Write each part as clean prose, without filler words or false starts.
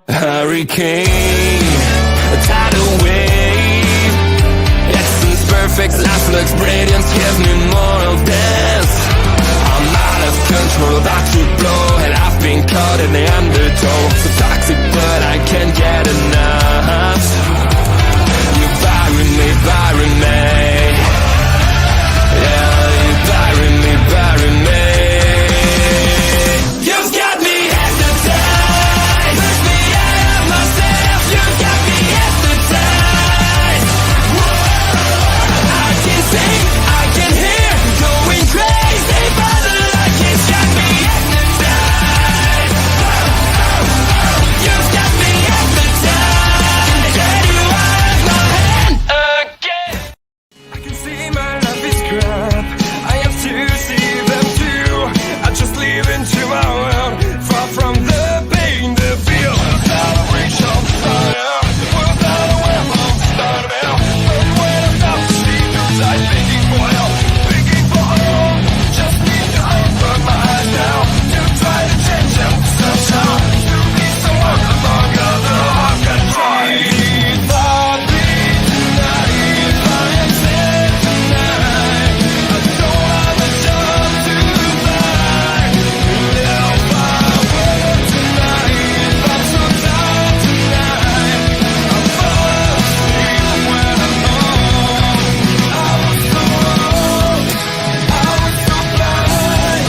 Hurricane, a tidal wave, essence perfect, life looks brilliant, give me more of this. I'm out of control, about to blow, and I've been caught in the undertow. So toxic, but I can't get enough. You bury me, yeah, you bury me. You've got me hypnotized, push me out of myself. You've got me hypnotized. Whoa, I can see, I can hear, going crazy by the light. It's got me hypnotized. You've got me hypnotized. Get you out of my hand again. I can see my life is crap. I have to see them too. I just live into my world, far from the pain, the feel. Without a reach of fire, without a way of starting out. But when I'm not to see those eyes begging for help, begging for hope, just need to open my eyes now to try to change them somehow. To be someone among other I've got to try. If I be tonight, if I am sad tonight, I don't have a job to find. If I were tonight, if I'm so tired tonight, I fall asleep when I'm home. I was so wrong, I was so blind,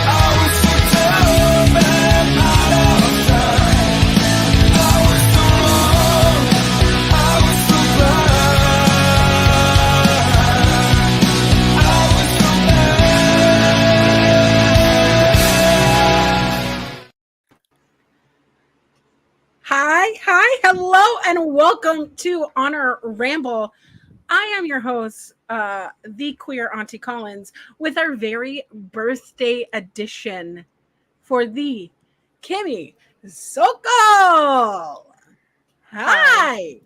I was so dumb and out of time. I was so wrong, I was so blind, I was so Hi, hello, and welcome to Honor Ramble. I am your host, the queer Auntie Collins, with our very birthday edition for the Kimmy Sokol. Hi.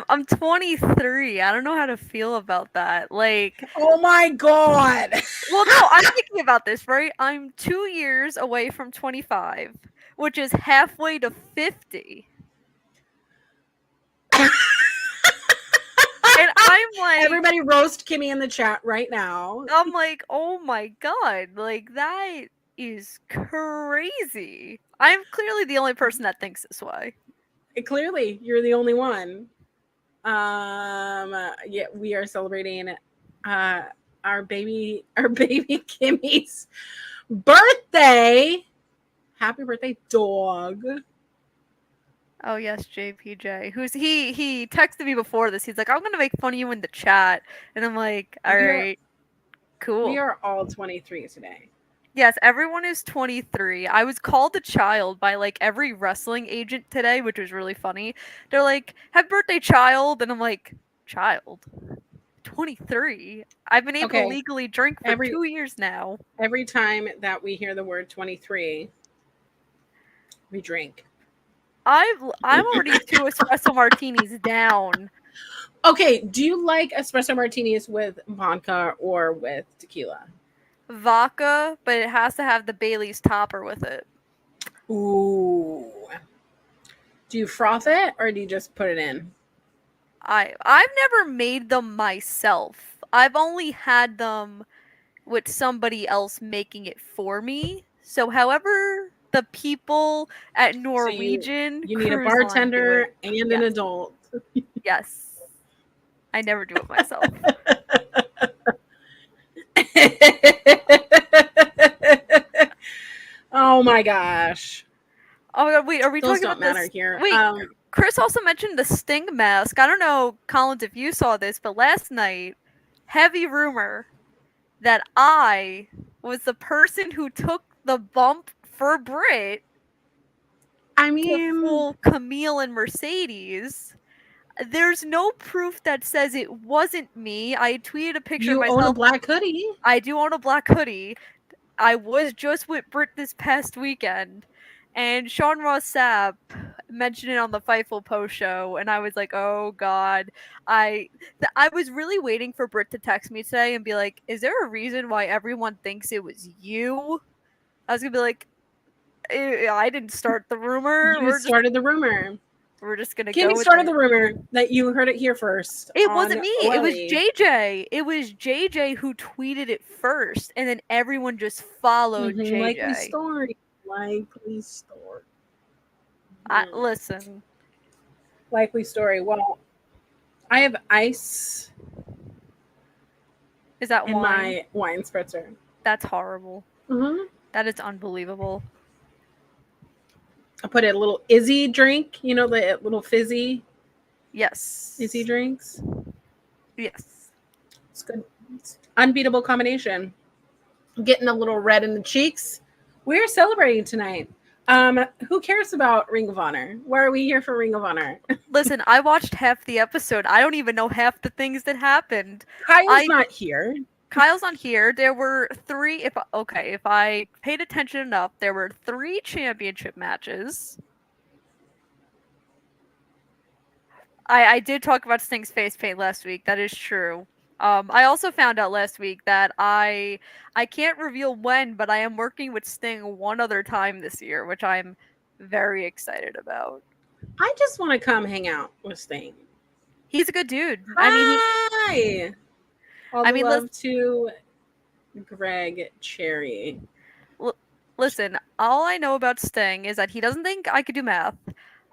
I'm 23. I don't know how to feel about that. Like, Oh my God. well, no, I'm thinking about this, right? I'm 2 years away from 25, which is halfway to 50. And I'm like, Everybody roast Kimmy in the chat right now. I'm like, oh my God, like that is crazy. I'm clearly the only person that thinks this way. Clearly, you're the only one. Yeah, we are celebrating our baby Kimmy's birthday. Happy birthday, dog. Oh yes, JPJ. Who's he texted me before this. He's like, I'm gonna make fun of you in the chat. And I'm like, all right, cool. We are all 23 today. Yes, everyone is 23. I was called a child by like every wrestling agent today, which was really funny. They're like, happy birthday, child. And I'm like, child? 23? I've been able to legally drink for 2 years now. Every time that we hear the word 23, we drink. I'm already 2 espresso martinis down. Okay, do you like espresso martinis with vodka or with tequila? Vodka, but it has to have the Bailey's topper with it. Ooh. Do you froth it or do you just put it in? I've never made them myself. I've only had them with somebody else making it for me. So however the people at Norwegian so you need a bartender and an adult. Yes. I never do it myself. Oh my gosh. Oh my god, wait, are we Those talking don't about matter this? here. Wait, Chris also mentioned the Sting mask. I don't know, Collins, if you saw this, but last night, heavy rumor that I was the person who took the bump for Brit I to mean, fool Camille and Mercedes. There's no proof that says it wasn't me. I tweeted a picture of you own a myself. black hoodie. I do own a black hoodie. I was just with Brit this past weekend, and Sean Ross Sapp mentioned it on the Fightful post show, and I was like, "Oh God!" I was really waiting for Brit to text me today and be like, "Is there a reason why everyone thinks it was you?" I was gonna be like, "I didn't start the rumor. You started the rumor. We're just gonna go Kimmy with started it." the rumor that you heard it here first. It on wasn't me. OLE. It was JJ. It was JJ who tweeted it first, and then everyone just followed Mhm, likely JJ. story. Likely story. Listen, Likely story. Well, I have ice is that in wine? my wine spritzer. That's horrible. Mm-hmm. That is unbelievable. I put a little Izzy drink, you know, the little fizzy Yes. Izzy drinks. Yes. It's good. It's unbeatable combination. Getting a little red in the cheeks. We're celebrating tonight. Who cares about Ring of Honor? Why are we here for Ring of Honor? Listen, I watched half the episode. I don't even know half the things that happened. Kyle's not here. Kyle's on here. There were 3 if I paid attention enough, there were 3 championship matches. I did talk about Sting's face paint last week. That is true. I also found out last week that I can't reveal when, but I am working with Sting one other time this year, which I'm very excited about. I just want to come hang out with Sting. He's a good dude. Hi. All the I mean, love to Greg Cherry. Listen, all I know about Sting is that he doesn't think I could do math.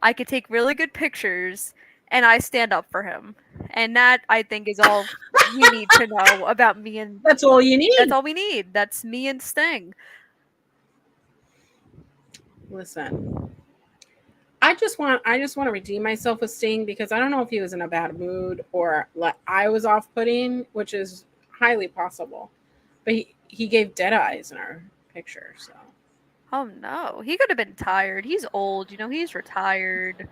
I could take really good pictures, and I stand up for him. And that, I think, is all you need to know about me and... That's all you need. That's all we need. That's me and Sting. Listen, I just want to redeem myself with Sting because I don't know if he was in a bad mood or like I was off-putting, which is highly possible. But he gave dead eyes in our picture, so. Oh no, he could have been tired. He's old, he's retired.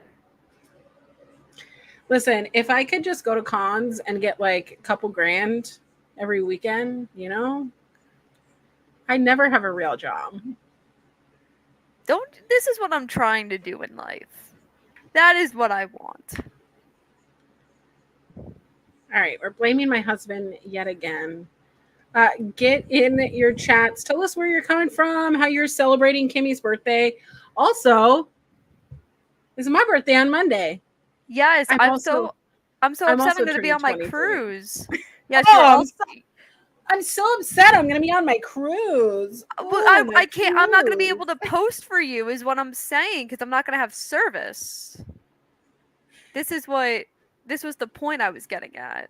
Listen, if I could just go to cons and get like a couple grand every weekend, I never have a real job. This is what I'm trying to do in life. That is what I want. All right, we're blaming my husband yet again. Get in your chats. Tell us where you're coming from, how you're celebrating Kimmy's birthday. Also, it's my birthday on Monday. Yes, I'm so upset I'm going to be on my 23. cruise. Yes, I'm so upset I'm going to be on my cruise. I can't. I'm not going to be able to post for you is what I'm saying because I'm not going to have service. This was the point I was getting at.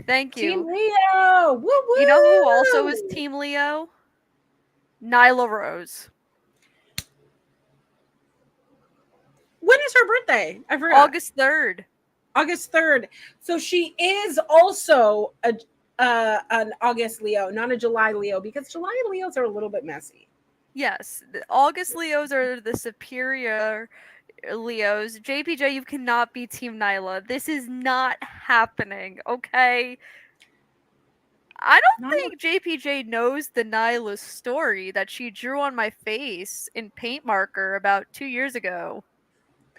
Thank you. Team Leo. Woo-woo! You know who also is Team Leo? Nyla Rose. When is her birthday? I forgot. August 3rd. August 3rd. So she is also an August Leo, not a July Leo, because July Leos are a little bit messy. Yes, the August Leos are the superior Leos. JPJ, you cannot be Team Nyla. This is not happening, okay? I don't think JPJ knows the Nyla story that she drew on my face in paint marker about 2 years ago.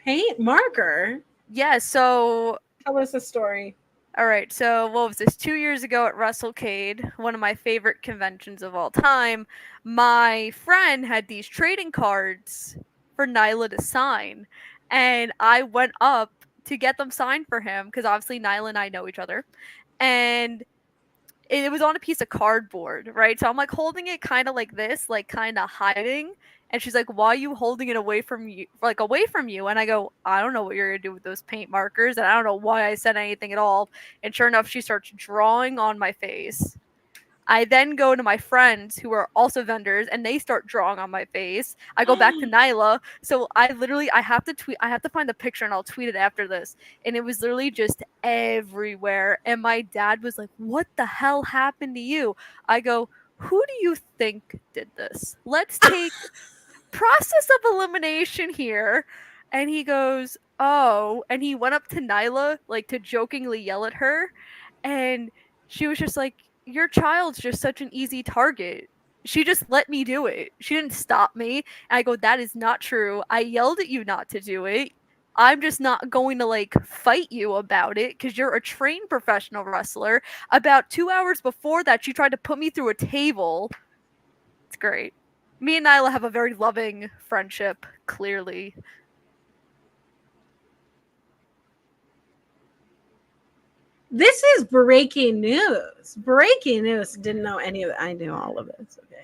Paint marker? Yeah, so... Tell us a story. All right, so what was this? 2 years ago at WrestleCade, one of my favorite conventions of all time, my friend had these trading cards for Nyla to sign, and I went up to get them signed for him because obviously Nyla and I know each other, and it was on a piece of cardboard, right? So I'm like holding it kind of like this, like kind of hiding, And she's like, why are you holding it away from you? And I go, I don't know what you're going to do with those paint markers. And I don't know why I said anything at all. And sure enough, she starts drawing on my face. I then go to my friends who are also vendors and they start drawing on my face. I go back to Nyla. So I have to find the picture and I'll tweet it after this. And it was literally just everywhere. And my dad was like, what the hell happened to you? I go, who do you think did this? Let's take process of elimination here. And he goes, oh. And he went up to Nyla, like to jokingly yell at her. And she was just like, your child's just such an easy target. She just let me do it. She didn't stop me. And I go, that is not true. I yelled at you not to do it. I'm just not going to like fight you about it because you're a trained professional wrestler. About 2 hours before that, she tried to put me through a table. It's great. Me and Nyla have a very loving friendship, clearly. This is breaking news. Breaking news. Didn't know any of it. I knew all of this. Okay.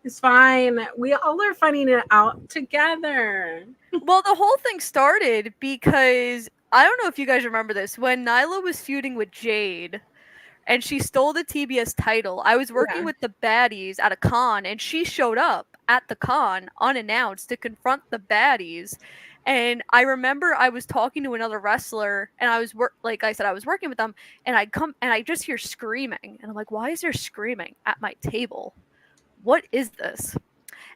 It's fine. We all are finding it out together. Well, the whole thing started because I don't know if you guys remember this. When Nyla was feuding with Jade and she stole the TBS title, I was working with the baddies at a con and she showed up at the con unannounced to confront the baddies. And I remember I was talking to another wrestler and I was like I said, I was working with them and I just hear screaming and I'm like, why is there screaming at my table? What is this?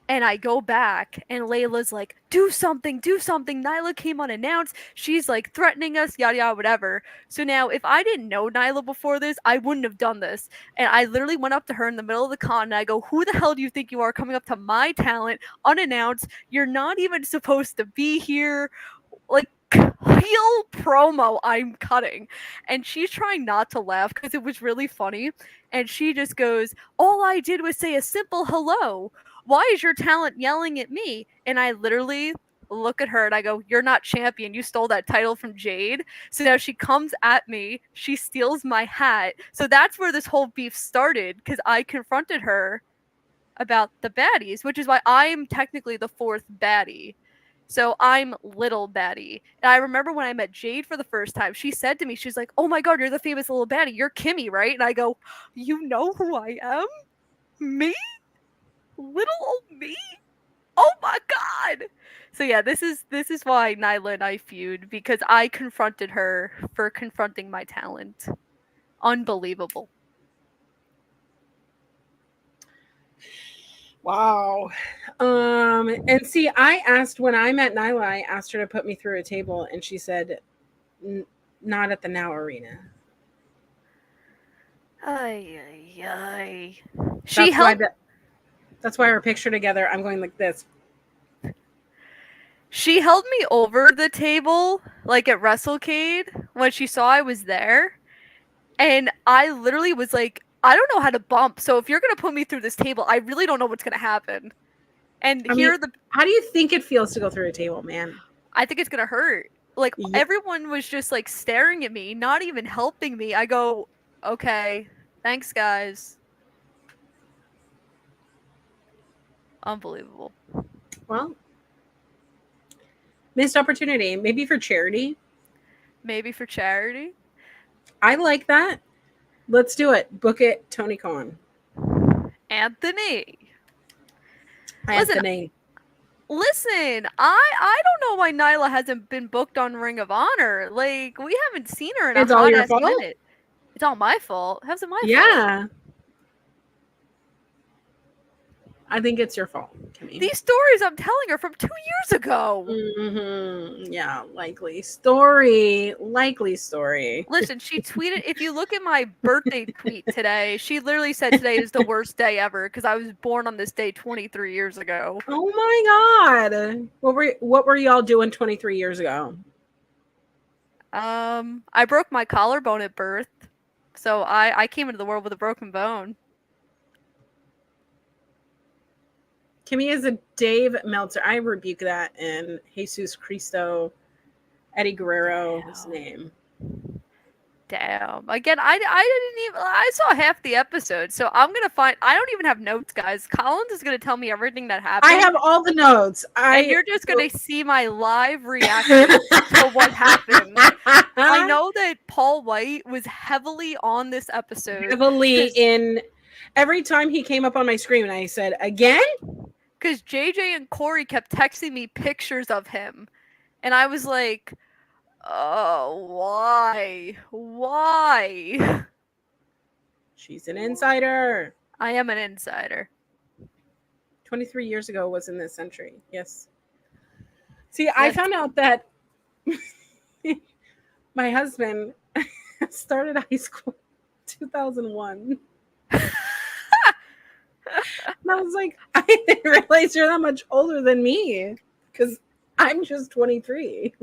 And I go back and Layla's like, do something. Nyla came unannounced. She's like threatening us, yada, yada, whatever. So now if I didn't know Nyla before this, I wouldn't have done this. And I literally went up to her in the middle of the con and I go, who the hell do you think you are coming up to my talent unannounced? You're not even supposed to be here. Like, heel promo I'm cutting. And she's trying not to laugh because it was really funny. And she just goes, all I did was say a simple hello. Why is your talent yelling at me? And I literally look at her and I go, you're not champion. You stole that title from Jade. So now she comes at me. She steals my hat. So that's where this whole beef started because I confronted her about the baddies, which is why I'm technically the fourth baddie. So I'm little baddie. And I remember when I met Jade for the first time, she said to me, she's like, oh my God, you're the famous little baddie. You're Kimmy, right? And I go, you know who I am? Me? Little old me? Oh my God. So yeah, this is why Nyla and I feud, because I confronted her for confronting my talent. Unbelievable. Wow. And see, I asked when I met Nyla, I asked her to put me through a table, and she said, not at the Now Arena. Ay, ay, ay. That's why we're pictured together. I'm going like this. She held me over the table, like at WrestleCade, when she saw I was there. And I literally was like, I don't know how to bump. So if you're going to put me through this table, I really don't know what's going to happen. And how do you think it feels to go through a table, man? I think it's going to hurt. Like, everyone was just like staring at me, not even helping me. I go, okay, thanks, guys. Unbelievable. Well, missed opportunity. Maybe for charity. I like that. Let's do it. Book it, Tony Khan. Anthony. Listen, I don't know why Nyla hasn't been booked on Ring of Honor. Like, we haven't seen her in a hot ass minute. It's all my fault. How's it my fault? Yeah. I think it's your fault, Kimmy. These stories I'm telling are from 2 years ago. Mm-hmm. Yeah, likely story. Listen, she tweeted, if you look at my birthday tweet today, she literally said today is the worst day ever because I was born on this day 23 years ago. Oh my God. What were y'all doing 23 years ago? I broke my collarbone at birth. So I came into the world with a broken bone. Kimmy is a Dave Meltzer. I rebuke that. And Jesus Cristo, Eddie Guerrero, his name. Damn. Again, I didn't even. I saw half the episode, so I'm gonna find. I don't even have notes, guys. Collins is gonna tell me everything that happened. I have all the notes. And you're just gonna see my live reaction to what happened. I know that Paul White was heavily on this episode. Heavily in. Every time he came up on my screen, I said, again? Because JJ and Corey kept texting me pictures of him. And I was like, oh, why? Why? She's an insider. I am an insider. 23 years ago was in this century. Yes. See, I found out that my husband started high school in 2001. And I was like, I didn't realize you're that much older than me because I'm just 23.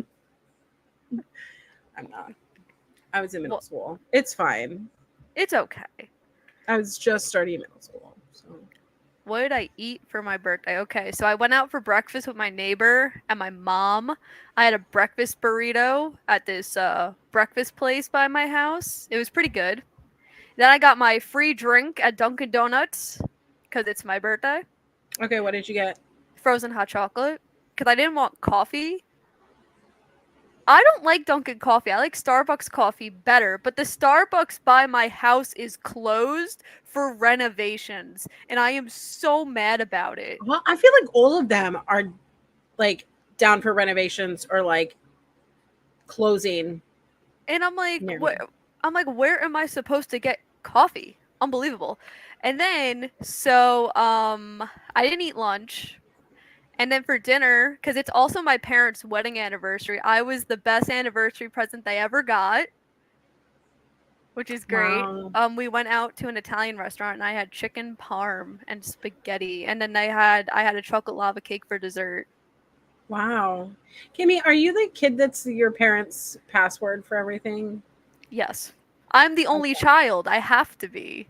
I'm not. I was in middle school. It's fine. It's okay. I was just starting middle school. So. What did I eat for my birthday? Okay, so I went out for breakfast with my neighbor and my mom. I had a breakfast burrito at this breakfast place by my house. It was pretty good. Then I got my free drink at Dunkin' Donuts because it's my birthday. Okay, what did you get? Frozen hot chocolate because I didn't want coffee. I don't like Dunkin' coffee. I like Starbucks coffee better, but the Starbucks by my house is closed for renovations, and I am so mad about it. Well, I feel like all of them are like down for renovations or like closing. And I'm like, near me. what? I'm like, where am I supposed to get coffee? Unbelievable. And then, so, I didn't eat lunch. And then for dinner, because it's also my parents' wedding anniversary, I was the best anniversary present they ever got, which is great. Wow. We went out to an Italian restaurant, and I had chicken parm and spaghetti. And then I had a chocolate lava cake for dessert. Wow. Kimmy, are you the kid that's your parents' password for everything? Yes. I'm the only child. I have to be.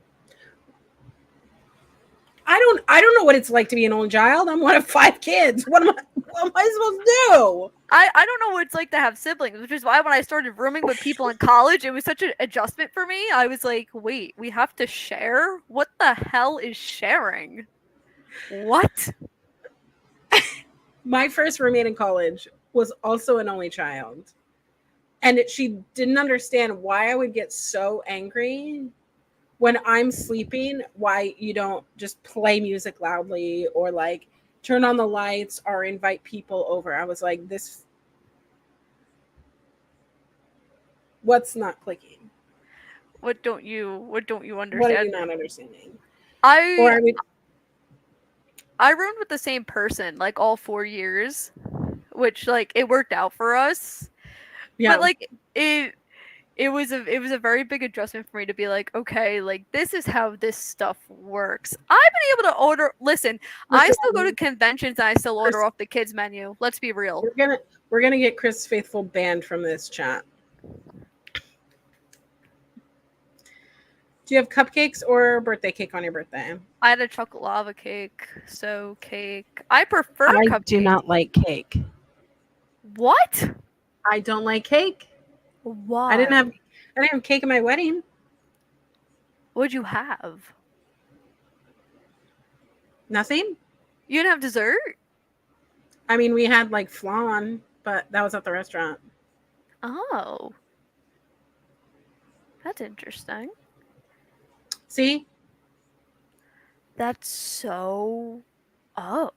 I don't know what it's like to be an only child. I'm one of 5 kids. What am I supposed to do? I don't know what it's like to have siblings, which is why when I started rooming with people in college, it was such an adjustment for me. I was like, wait, we have to share? What the hell is sharing? What? My first roommate in college was also an only child. And she didn't understand why I would get so angry when I'm sleeping, why you don't just play music loudly or like turn on the lights or invite people over. I was like, what's not clicking? What don't you understand? What are you not understanding? I roomed with the same person like all 4 years, which like it worked out for us. Yeah. But like it was a very big adjustment for me to be like, okay, like this is how this stuff works. I've been able to order. Listen, I still go to conventions and I still order off the kids menu. Let's be real. We're gonna get Chris Faithful banned from this chat. Do you have cupcakes or birthday cake on your birthday? I had a chocolate lava cake, so cake. I prefer cupcake. I do not like cake. What? I don't like cake. Why? I didn't have cake at my wedding. What'd you have? Nothing. You didn't have dessert? I mean, we had like flan, but that was at the restaurant. Oh. That's interesting. See? That's so... Oh.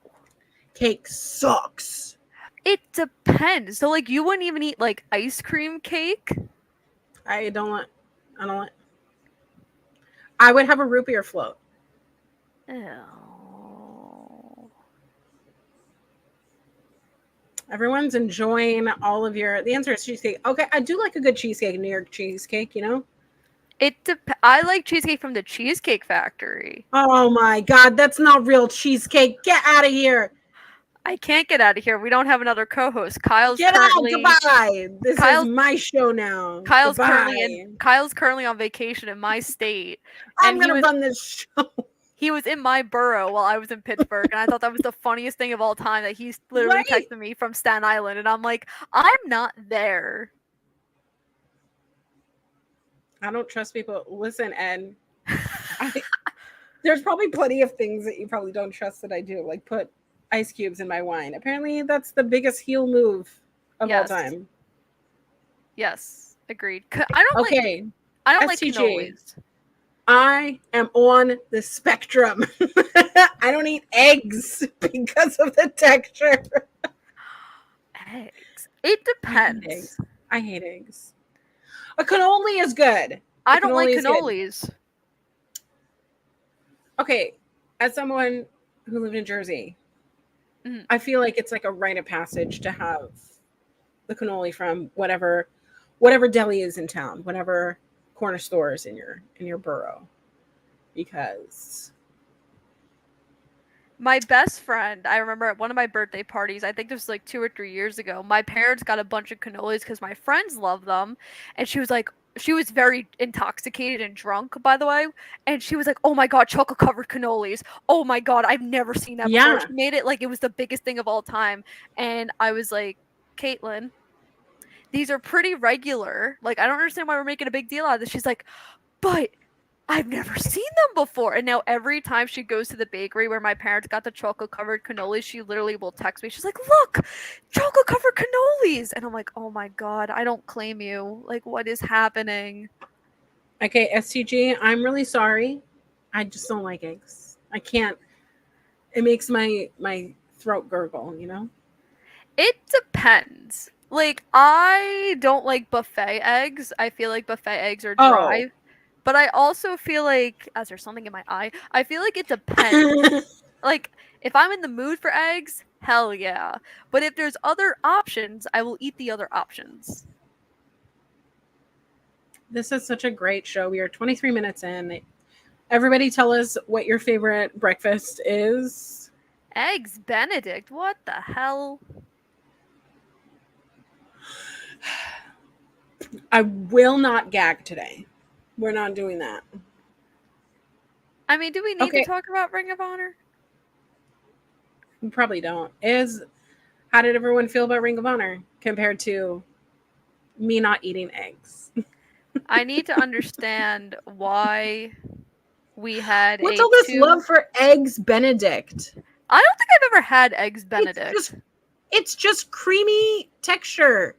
Cake sucks. It depends. So, like, you wouldn't even eat, like, ice cream cake? I don't want... I would have a root beer float. Ew. Everyone's enjoying all of your... The answer is cheesecake. Okay, I do like a good cheesecake, New York cheesecake, you know? I like cheesecake from the Cheesecake Factory. Oh my god, that's not real cheesecake. Get out of here. I can't get out of here. We don't have another co-host. Kyle's Get currently... out, goodbye. This is my show now. Kyle's goodbye. currently on vacation in my state. I'm going to run this show. He was in my borough while I was in Pittsburgh, and I thought that was the funniest thing of all time that he's literally texting me from Staten Island, and I'm like, I'm not there. I don't trust people. Listen, Ed, there's probably plenty of things that you probably don't trust that I do, like put ice cubes in my wine. Apparently, that's the biggest heel move of all Yes. time. Yes. Agreed. I don't Okay, like STG. cannolis. I am on the spectrum. I don't eat eggs because of the texture. Eggs. It depends. I hate eggs. A cannoli is good. I don't like cannolis. Okay, as someone who lived in Jersey, I feel like it's like a rite of passage to have the cannoli from whatever deli is in town, whatever corner store is in your borough, because My best friend, I remember at one of my birthday parties, I think this was like 2 or 3 years ago, my parents got a bunch of cannolis because my friends love them. And she was like, she was very intoxicated and drunk, by the way. And she was like, oh my God, chocolate covered cannolis. Oh my God, I've never seen that before. Yeah. She made it like it was the biggest thing of all time. And I was like, Caitlin, these are pretty regular. Like, I don't understand why we're making a big deal out of this. She's like, but I've never seen them before. And now every time she goes to the bakery where my parents got the chocolate covered cannolis, she literally will text me. She's like, look, chocolate covered cannolis. And I'm like, oh my God, I don't claim you. Like, what is happening? Okay, STG, I'm really sorry. I just don't like eggs. I can't. It makes my throat gurgle, you know? It depends. Like, I don't like buffet eggs. I feel like buffet eggs are dry. But I also feel like, as there's something in my eye, I feel like it depends. Like, if I'm in the mood for eggs, hell yeah. But if there's other options, I will eat the other options. This is such a great show. We are 23 minutes in. Everybody tell us what your favorite breakfast is. Eggs Benedict? What the hell? I will not gag today. We're not doing that. I mean, do we need to talk about Ring of Honor? We probably don't. How did everyone feel about Ring of Honor compared to me not eating eggs? I need to understand why we had What's all this love for Eggs Benedict? I don't think I've ever had Eggs Benedict. It's just creamy texture.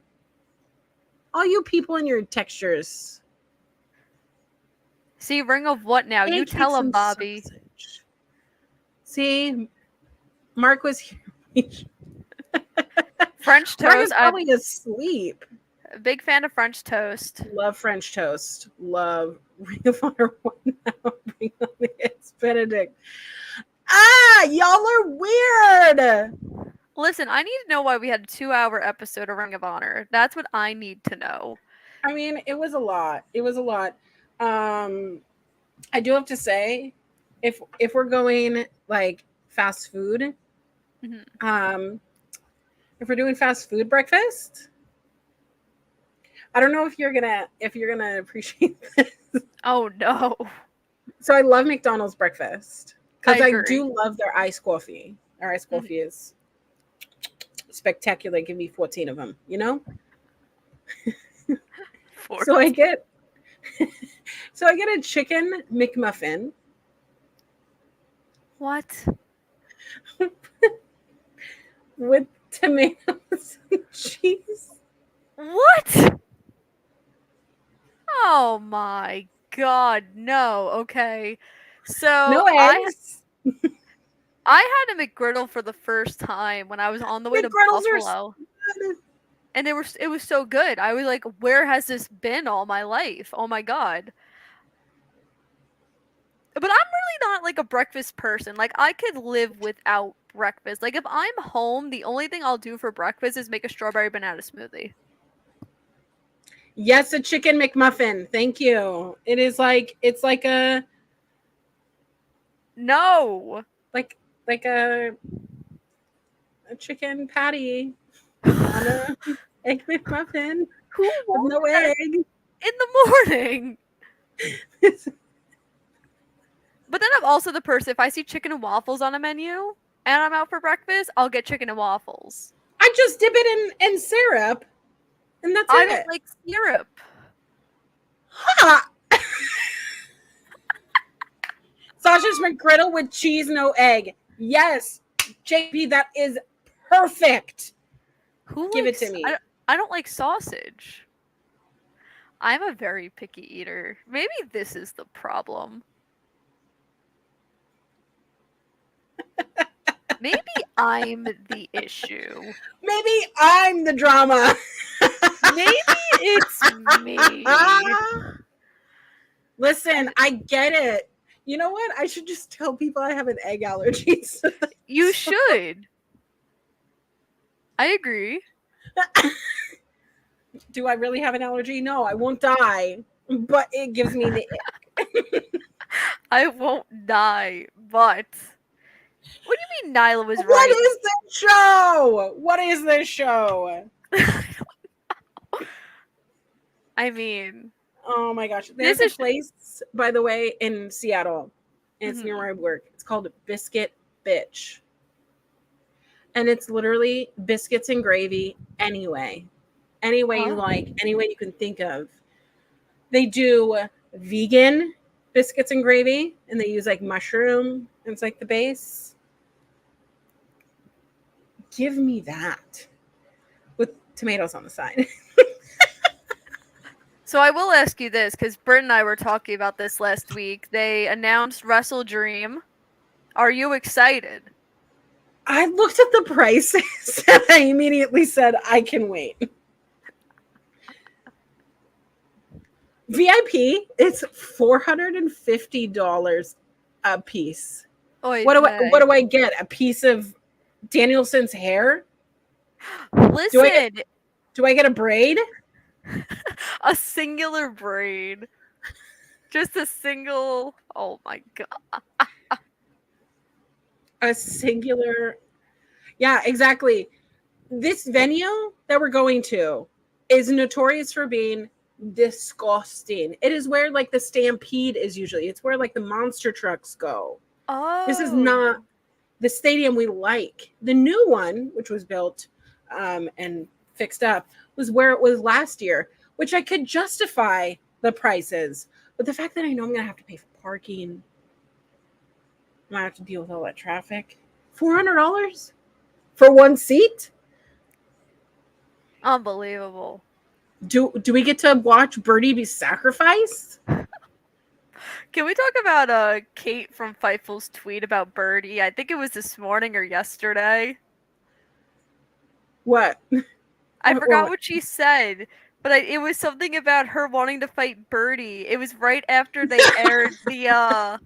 All you people and your textures. See, Ring of what now? You tell him, Bobby. Sausage. See, Mark was here. French toast. Mark is probably asleep. Big fan of French toast. Love French toast. Love Ring of Honor 1 now. Bring on the Eggs Benedict. Y'all are weird. Listen, I need to know why we had a 2-hour episode of Ring of Honor. That's what I need to know. I mean, it was a lot. I do have to say, if we're going like fast food, if we're doing fast food breakfast, I don't know if you're gonna appreciate this. Oh no! So I love McDonald's breakfast because I agree. do love their iced coffee. Their iced coffee is spectacular. Give me 14 of them. You know. So I get a chicken McMuffin. What? With tomatoes and cheese. What? Oh my God, no. Okay. So no eggs. I had a McGriddle for the first time when I was on the way to Buffalo. And it was so good. I was like, where has this been all my life? Oh my God. But I'm really not like a breakfast person. Like, I could live without breakfast. Like, if I'm home, the only thing I'll do for breakfast is make a strawberry banana smoothie. Yes, a chicken McMuffin. Thank you. It's like a chicken patty on a egg McMuffin. Who wants no egg in the morning? But then I'm also the person, if I see chicken and waffles on a menu and I'm out for breakfast, I'll get chicken and waffles. I just dip it in syrup, and that's it. I don't like syrup. Ha! Sausage McGriddle with cheese, no egg. Yes, JP, that is perfect. Who Give likes, it to me. I don't like sausage. I'm a very picky eater. Maybe this is the problem. Maybe I'm the issue. Maybe I'm the drama. Maybe it's me. Listen, I get it. You know what? I should just tell people I have an egg allergy. You should. I agree. Do I really have an allergy? No, I won't die, but it gives me the ick. I won't die, but what do you mean Nyla was What right? is this show? What is this show? I mean, Oh my gosh. There's this a is place, by the way, in Seattle. And it's near Mhm. where I work. It's called Biscuit Bitch. And it's literally biscuits and gravy anyway. Any way you Oh. like, any way you can think of. They do vegan biscuits and gravy, and they use like mushroom. It's like the base. Give me that with tomatoes on the side. So I will ask you this, because Britt and I were talking about this last week. They announced Wrestle Dream. Are you excited? I looked at the prices and I immediately said, I can wait. VIP, it's $450 a piece. Oy What vey. do I get? A piece of Danielson's hair? Listen, Do I get a braid? a singular braid. Just a single. Oh my god. A singular. Yeah, exactly. This venue that we're going to is notorious for being disgusting. It is where like the Stampede is usually. It's where like the monster trucks go. Oh. This is not the stadium we like. The new one, which was built and fixed up, was where it was last year, which I could justify the prices. But the fact that I know I'm going to have to pay for parking, I might have to deal with all that traffic. $400 for one seat? Unbelievable. Do we get to watch Birdie be sacrificed? Can we talk about Kate from Fightful's tweet about Birdie? I think it was this morning or yesterday. What? I forgot What? what she said, but it was something about her wanting to fight Birdie. It was right after they aired the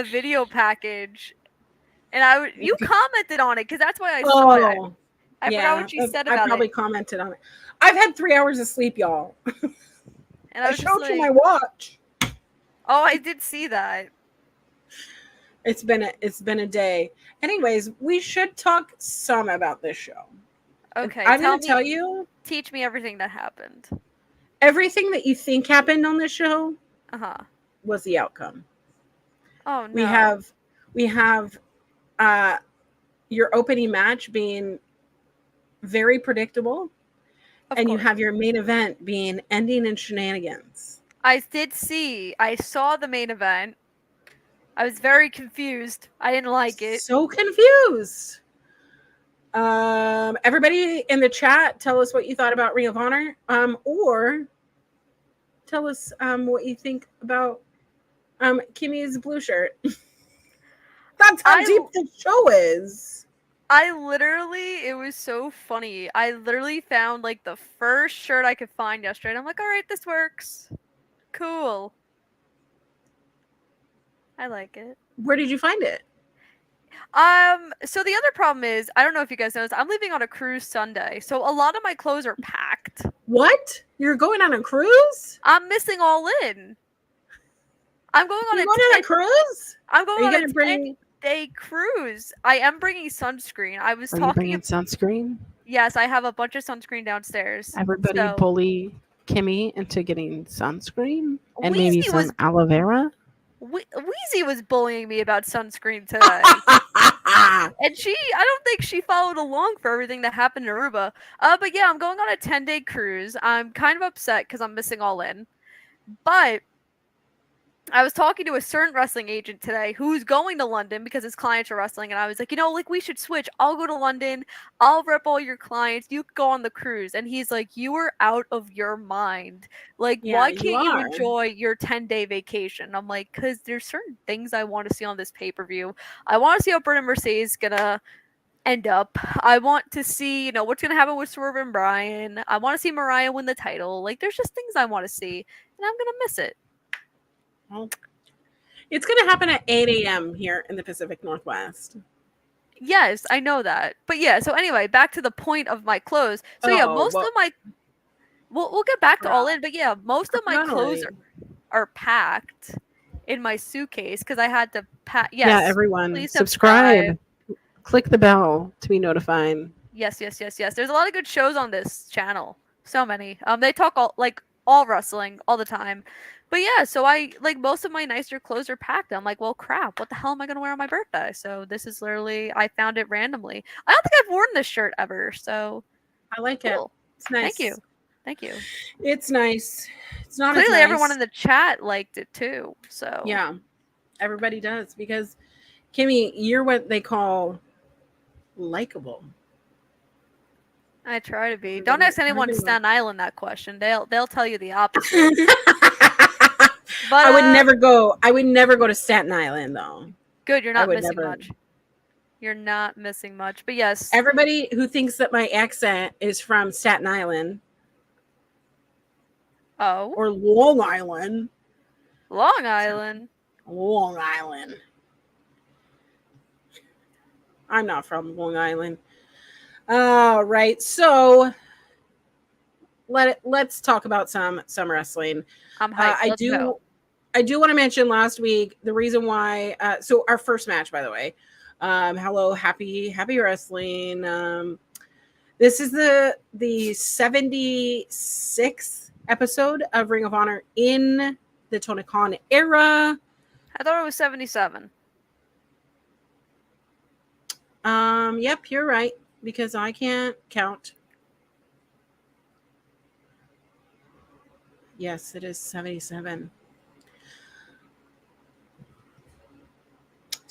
video package, and you commented on it because that's why I saw it. I forgot what she said I about probably it, commented on it. I've had 3 hours of sleep, y'all. and I I was just showed you my like, watch. "Oh, I did see that." It's been a day. Anyways, we should talk some about this show. Okay, I'm going to tell you teach me everything that happened. everything that you think happened on this show was the outcome. Oh no. We have your opening match being very predictable, Of and course. you have your main event being ending in shenanigans. I saw the main event. I was very confused. I didn't like it. So confused. Everybody in the chat, tell us what you thought about Ring of Honor, or tell us what you think about Kimmy's blue shirt. That's how deep the show is. It was so funny. I literally found like the first shirt I could find yesterday. And I'm like, all right, this works. Cool. I like it. Where did you find it? So the other problem is, I don't know if you guys know this, I'm leaving on a cruise Sunday, so a lot of my clothes are packed. What? You're going on a cruise? I'm missing all in. I'm going on a cruise? I'm going on a bring 10-day cruise. I am bringing sunscreen. Are you bringing sunscreen? Yes, I have a bunch of sunscreen downstairs. Everybody bully Kimmy into getting sunscreen and Weezy maybe some aloe vera. Weezy was bullying me about sunscreen today. And I don't think she followed along for everything that happened in Aruba. But yeah, I'm going on a 10-day cruise. I'm kind of upset because I'm missing all in. But I was talking to a certain wrestling agent today who's going to London because his clients are wrestling, and I was like, like we should switch. I'll go to London. I'll rep all your clients. You could go on the cruise. And he's like, you are out of your mind. Like, Yeah, why you can't you are. enjoy your 10-day vacation? I'm like, because there's certain things I want to see on this pay-per-view. I want to see how Britt and Mercedes gonna end up. I want to see, what's gonna happen with Swerve and Brian. I want to see Mariah win the title. Like, there's just things I want to see, and I'm gonna miss it. Well, it's going to happen at 8 a.m. here in the Pacific Northwest. Yes, I know that. But yeah, so anyway, back to the point of my clothes. So yeah, most of my we'll get back to all in, but yeah, most of my clothes are packed in my suitcase because I had to pack. Yes, Yeah, everyone, please subscribe. Click the bell to be notified. Yes. There's a lot of good shows on this channel. So many. They talk all wrestling all the time. But yeah, so I most of my nicer clothes are packed. I'm like, well, crap. What the hell am I gonna wear on my birthday? So this is literally I found it randomly. I don't think I've worn this shirt ever. So I like cool. it. It's nice. Thank you. It's nice. It's not Clearly as nice. everyone in the chat liked it too. So yeah, everybody does because Kimmy, you're what they call likable. I try to be. Don't ask anyone in Staten Island that question. They'll tell you the opposite. But I would never go. I would never go to Staten Island though. Good, you're not missing much. You're not missing much. But yes, everybody who thinks that my accent is from Staten Island, or Long Island, Long Island. I'm not from Long Island. All right, so let's talk about some wrestling. I'm hyped. I do want to mention last week the reason why. So our first match, by the way. Hello, happy wrestling. This is the 76th episode of Ring of Honor in the Tony Khan era. I thought it was 77. Yep, you're right because I can't count. Yes, it is 77.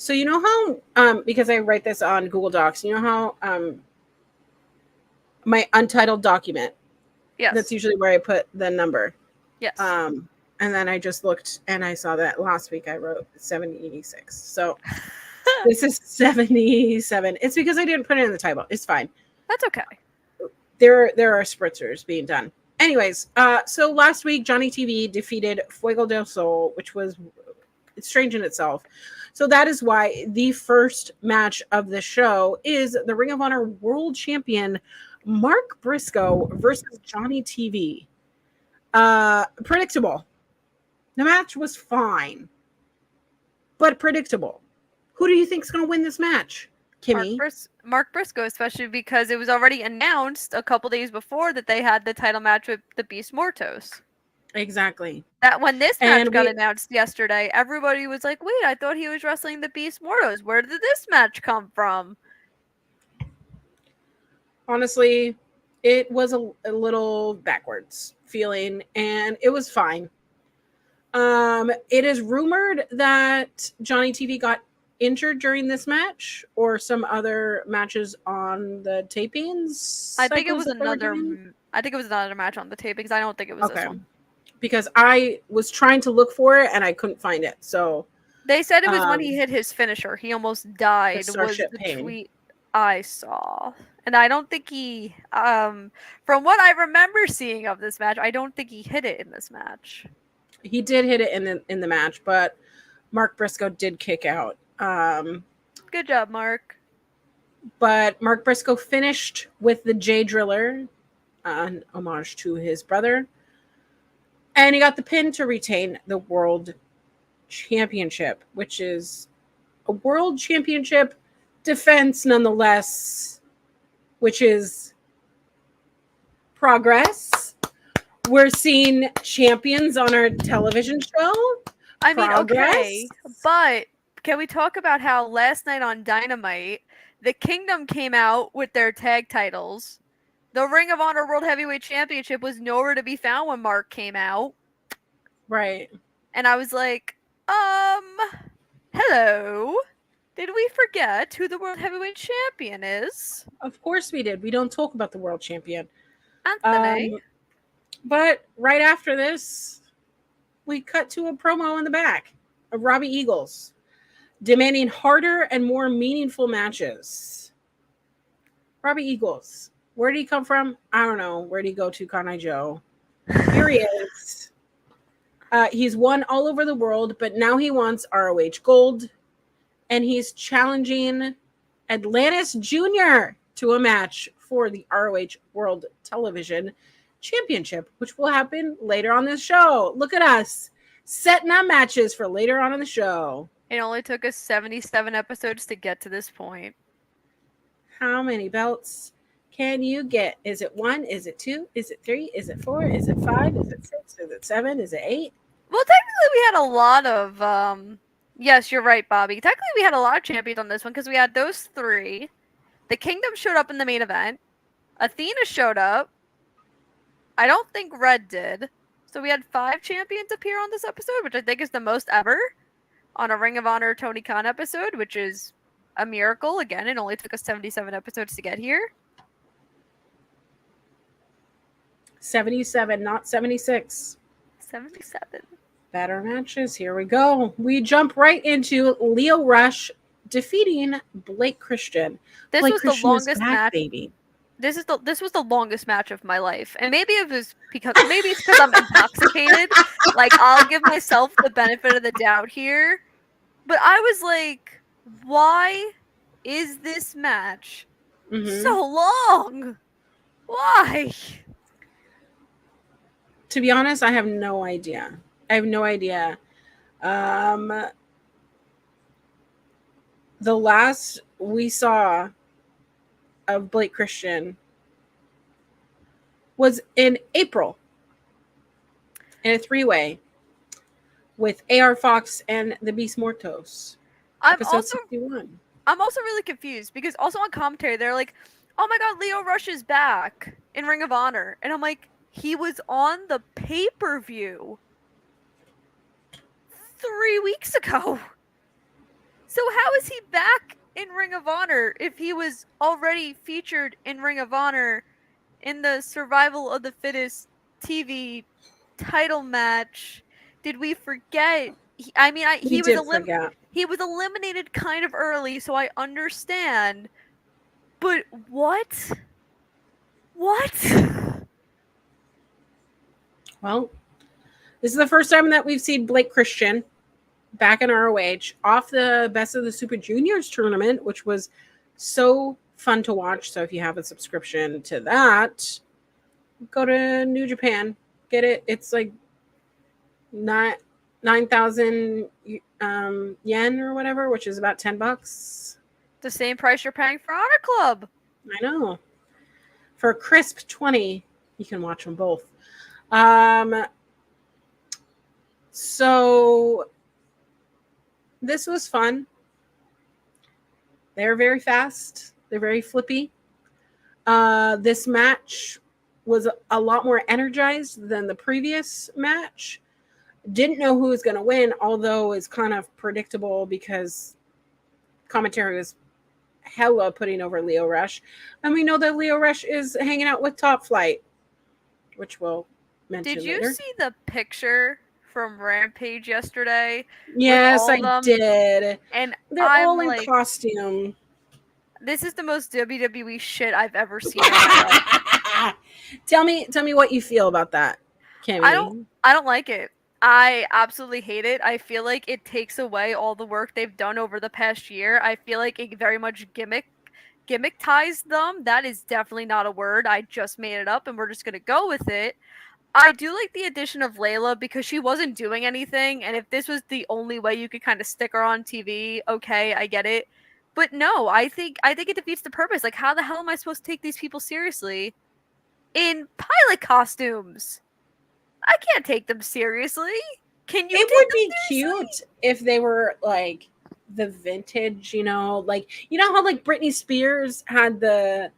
So you know how because I write this on Google Docs, you know how my untitled document. Yes. That's usually where I put the number. Yes. And then I just looked and I saw that last week I wrote 76. So this is 77. It's because I didn't put it in the title. It's fine. That's okay. There are spritzers being done. Anyways, so last week Johnny TV defeated Fuego del Sol, which was strange in itself. So that is why the first match of the show is the Ring of Honor World Champion Mark Briscoe versus Johnny TV. Predictable. The match was fine, but predictable. Who do you think is going to win this match, Kimmy? Mark Briscoe, especially because it was already announced a couple days before that they had the title match with the Beast Mortos. Exactly. That when this match got announced yesterday, everybody was like, wait, I thought he was wrestling the Beast Mortos. Where did this match come from? Honestly, it was a little backwards feeling, and it was fine. It is rumored that Johnny TV got injured during this match or some other matches on the tapings. I think it was another match on the tapings. I don't think it was this one. Because I was trying to look for it and I couldn't find it. So they said it was when he hit his finisher. He almost died. Was the tweet I saw. And I don't think he from what I remember seeing of this match, I don't think he hit it in this match. He did hit it in the match, but Mark Briscoe did kick out. Good job, Mark. But Mark Briscoe finished with the J Driller, an homage to his brother. And he got the pin to retain the World Championship, which is a World Championship defense nonetheless, which is progress. We're seeing champions on our television show. I mean, okay, but can we talk about how last night on Dynamite, the Kingdom came out with their tag titles. The Ring of Honor World Heavyweight Championship was nowhere to be found when Mark came out. Right. And I was like, Hello. Did we forget who the World Heavyweight Champion is? Of course we did. We don't talk about the world champion. Anthony. But right after this, we cut to a promo in the back of Robbie Eagles demanding harder and more meaningful matches. Robbie Eagles, where did he come from? I don't know. Where did he go to, Kanai Joe? Here he is. He's won all over the world, but now he wants ROH Gold, and he's challenging Atlantis Jr. to a match for the ROH World Television Championship, which will happen later on this show. Look at us setting up matches for later on in the show. It only took us 77 episodes to get to this point. How many belts can you get? Is it 1? Is it 2? Is it 3? Is it 4? Is it 5? Is it 6? Is it 7? Is it 8? Well, technically we had a lot of, yes, you're right, Bobby. Technically we had a lot of champions on this one because we had those 3. The Kingdom showed up in the main event. Athena showed up. I don't think Red did. So we had 5 champions appear on this episode, which I think is the most ever on a Ring of Honor Tony Khan episode, which is a miracle. Again, it only took us 77 episodes to get here. 77, not 76. 77. Better matches. Here we go. We jump right into Lio Rush defeating Blake Christian. This Blake was Christian the longest match. baby. This was the longest match of my life, and maybe it's because I'm intoxicated. Like, I'll give myself the benefit of the doubt here, but I was like, why is this match so long? Why? To be honest, I have no idea. The last we saw of Blake Christian was in April in a 3-way with AR Fox and the Beast Mortos. Episode 61. I'm also really confused because also on commentary they're like, oh my god, Lio Rush is back in Ring of Honor. And I'm like, he was on the pay-per-view 3 weeks ago. So how is he back in Ring of Honor if he was already featured in Ring of Honor in the Survival of the Fittest TV title match? Did we forget? He was eliminated kind of early, so I understand. But what? Well, this is the first time that we've seen Blake Christian back in ROH off the Best of the Super Juniors tournament, which was so fun to watch. So if you have a subscription to that, go to New Japan, get it. It's like 9,000 yen or whatever, which is about $10. The same price you're paying for Honor Club. I know. For a crisp 20, you can watch them both. So this was fun. They're very fast. They're very flippy. This match was a lot more energized than the previous match. Didn't know who was going to win, although it's kind of predictable because commentary was hella putting over Lio Rush. And we know that Lio Rush is hanging out with Top Flight, which we'll mention Did you later. see the picture from Rampage yesterday? Yes, I did. And they're I'm all in like, costume. This is the most WWE shit I've ever seen in my life. Tell me what you feel about that, Kimmy. I don't like it. I absolutely hate it. I feel like it takes away all the work they've done over the past year. I feel like it very much gimmick-ties them. That is definitely not a word. I just made it up and we're just going to go with it. I do like the addition of Layla because she wasn't doing anything, and if this was the only way you could kind of stick her on TV, okay, I get it. But no, I think it defeats the purpose. Like, how the hell am I supposed to take these people seriously in pilot costumes? I can't take them seriously. Can you? It would be cute if they were like the vintage, like how like Britney Spears had the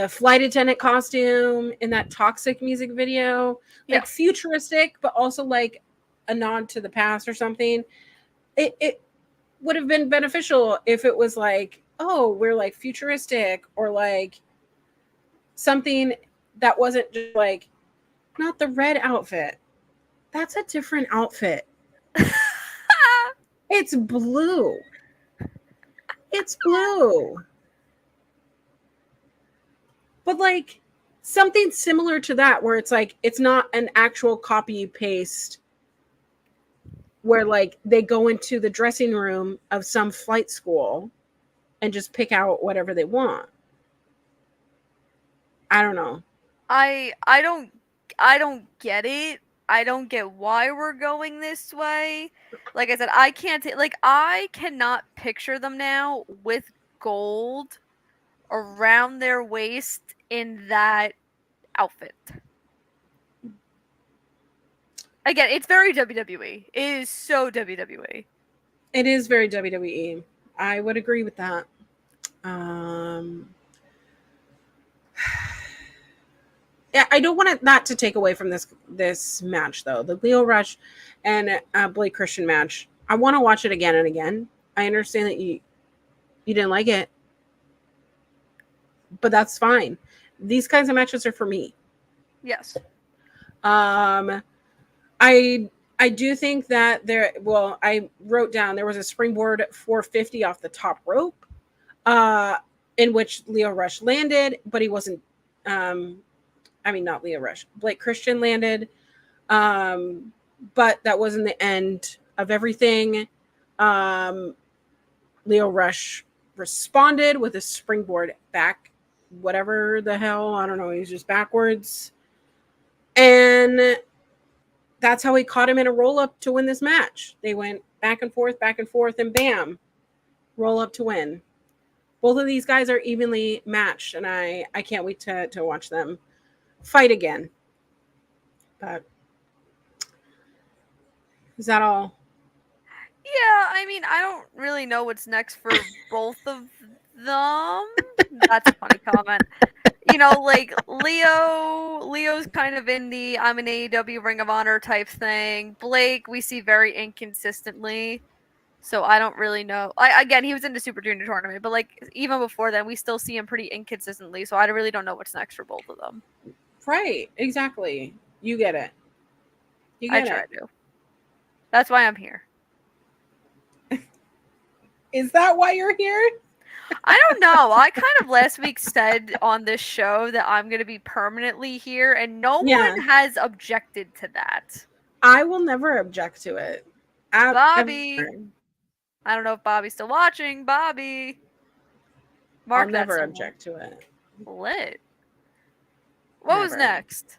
flight attendant costume in that Toxic music video, like futuristic, but also like a nod to the past or something. It would have been beneficial if it was like, oh, we're like futuristic, or like something that wasn't just like, not the red outfit. That's a different outfit. It's blue. It's blue. But like something similar to that, where it's like, it's not an actual copy paste, where like they go into the dressing room of some flight school and just pick out whatever they want. I don't know. I don't get it. I don't get why we're going this way. Like I said, I cannot picture them now with gold around their waist in that outfit. Again, it's very WWE. It is so WWE. It is very WWE. I would agree with that. Yeah, I don't want it not to take away from this match though. The Lio Rush and Blake Christian match. I want to watch it again and again. I understand that you didn't like it, but that's fine. These kinds of matches are for me. Yes. I do think that I wrote down there was a springboard 450 off the top rope, in which Lio Rush landed, but he wasn't. Not Lio Rush. Blake Christian landed, but that wasn't the end of everything. Lio Rush responded with a springboard back, whatever the hell, I don't know. He was just backwards, and that's how he caught him in a roll up to win this match. They went back and forth, and bam, roll up to win. Both of these guys are evenly matched, and I can't wait to watch them fight again. But is that all? Yeah, I mean, I don't really know what's next for both of them. That's a funny comment. You know, like Leo's kind of in the I'm an AEW Ring of Honor type thing. Blake, we see very inconsistently. So I don't really know. Again, he was in the Super Junior tournament, but like even before then, we still see him pretty inconsistently. So I really don't know what's next for both of them. Right, exactly. You get it. I try to. That's why I'm here. Is that why you're here? I don't know. I kind of last week said on this show that I'm going to be permanently here, and no one has objected to that. I will never object to it. Bobby. Ever. I don't know if Bobby's still watching. Bobby. I'll never object to it. Lit. What was next?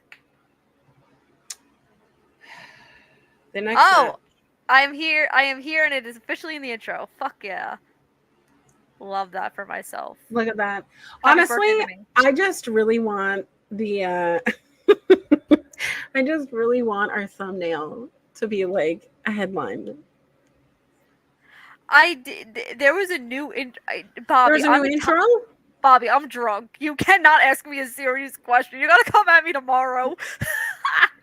The next match. I am here, and it is officially in the intro. Fuck yeah. Love that for myself. Look at that. Happy Honestly, I just really want I just really want our thumbnail to be like a headline. There was a new Bobby. There's a new intro? Bobby, I'm drunk. You cannot ask me a serious question. You gotta come at me tomorrow.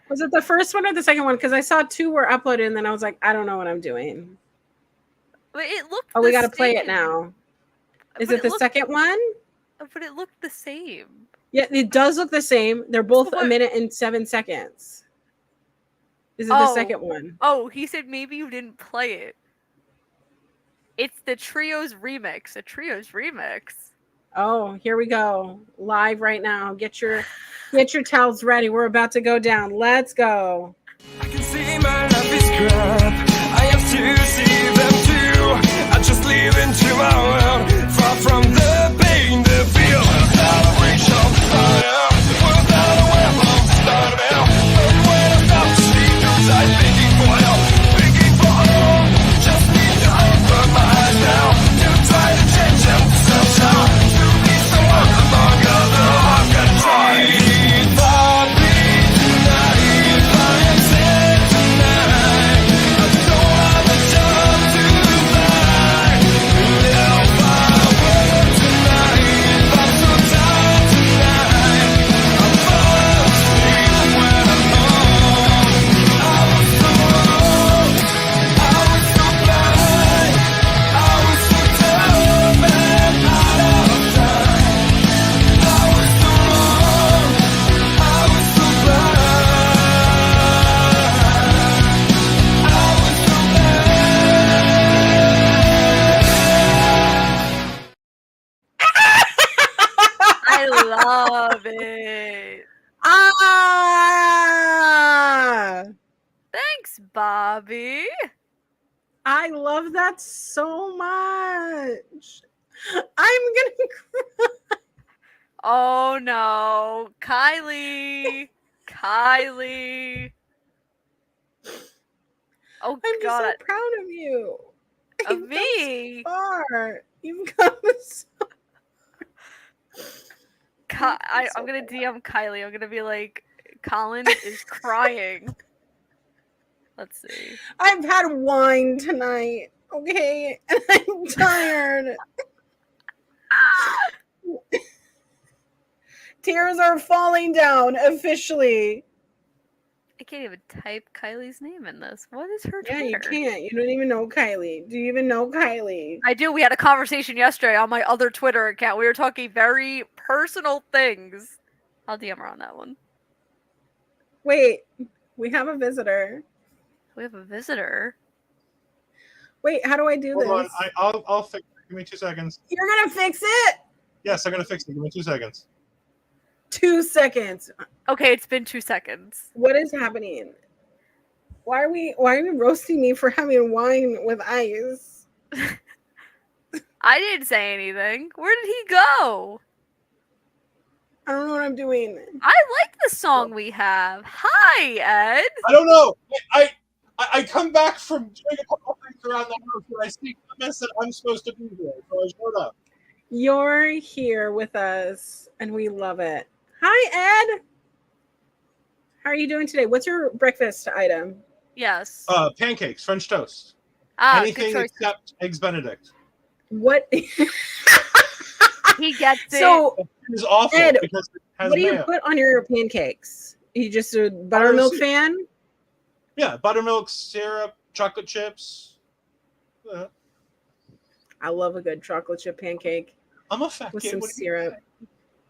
Was it the first one or the second one? Because I saw 2 were uploaded, and then I was like, I don't know what I'm doing. But it looked. Oh, we got to play it now. Is it the second one? But it looked the same. Yeah, it does look the same. They're both a minute and 7 seconds. Is it the second one? Oh, he said maybe you didn't play it. It's the Trios remix. A Trios remix. Oh, here we go. Live right now. Get your towels ready. We're about to go down. Let's go. I can see my life is crap. I have to see them too. I just live into my world, far from the pain, the fear. Without a reach of fire, without a weapon to start out. But when I'm down to sleep, I'm thinking for help, thinking for hope. Just need to open my eyes now to try to change them somehow. To be someone among other, I'm gonna try. Bobby tonight, I am sad tonight. I don't have a job to find. Now my words Miss Bobby. I love that so much. I'm gonna cry. Oh no, Kylie. Kylie. Oh I'm just god, so proud of you. of You've come me. so far. You've come so I'm gonna DM Kylie. I'm gonna be like, Colin is crying. Let's see. I've had wine tonight, okay? And I'm tired. Tears are falling down officially. I can't even type Kylie's name in this. What is her Yeah, Twitter? you can't. You don't even know Kylie. Do you even know Kylie? I do. We had a conversation yesterday on my other Twitter account. We were talking very personal things. I'll DM her on that one. Wait, we have a visitor. We have a visitor. Wait, how do I do Hold on, this? I'll fix it. Give me 2 seconds. You're gonna fix it? Yes, I'm gonna fix it. Give me 2 seconds. 2 seconds. Okay, it's been 2 seconds. What is happening? Why are we roasting me for having wine with ice? I didn't say anything. Where did he go? I don't know what I'm doing. I like the song we have. Hi, Ed. I don't know. I come back from doing a couple things around the house and I see comments that I'm supposed to be here, so I showed up. You're here with us and we love it. Hi, Ed. How are you doing today? What's your breakfast item? Yes. Pancakes, French toast, Good anything choice. except eggs Benedict. What? He gets it. So, It is awful Ed, because it has what do you mayo. put on your pancakes? You just a buttermilk fan? Yeah, buttermilk, syrup, chocolate chips. I love a good chocolate chip pancake I'm a fat with kid. some What do you syrup. think?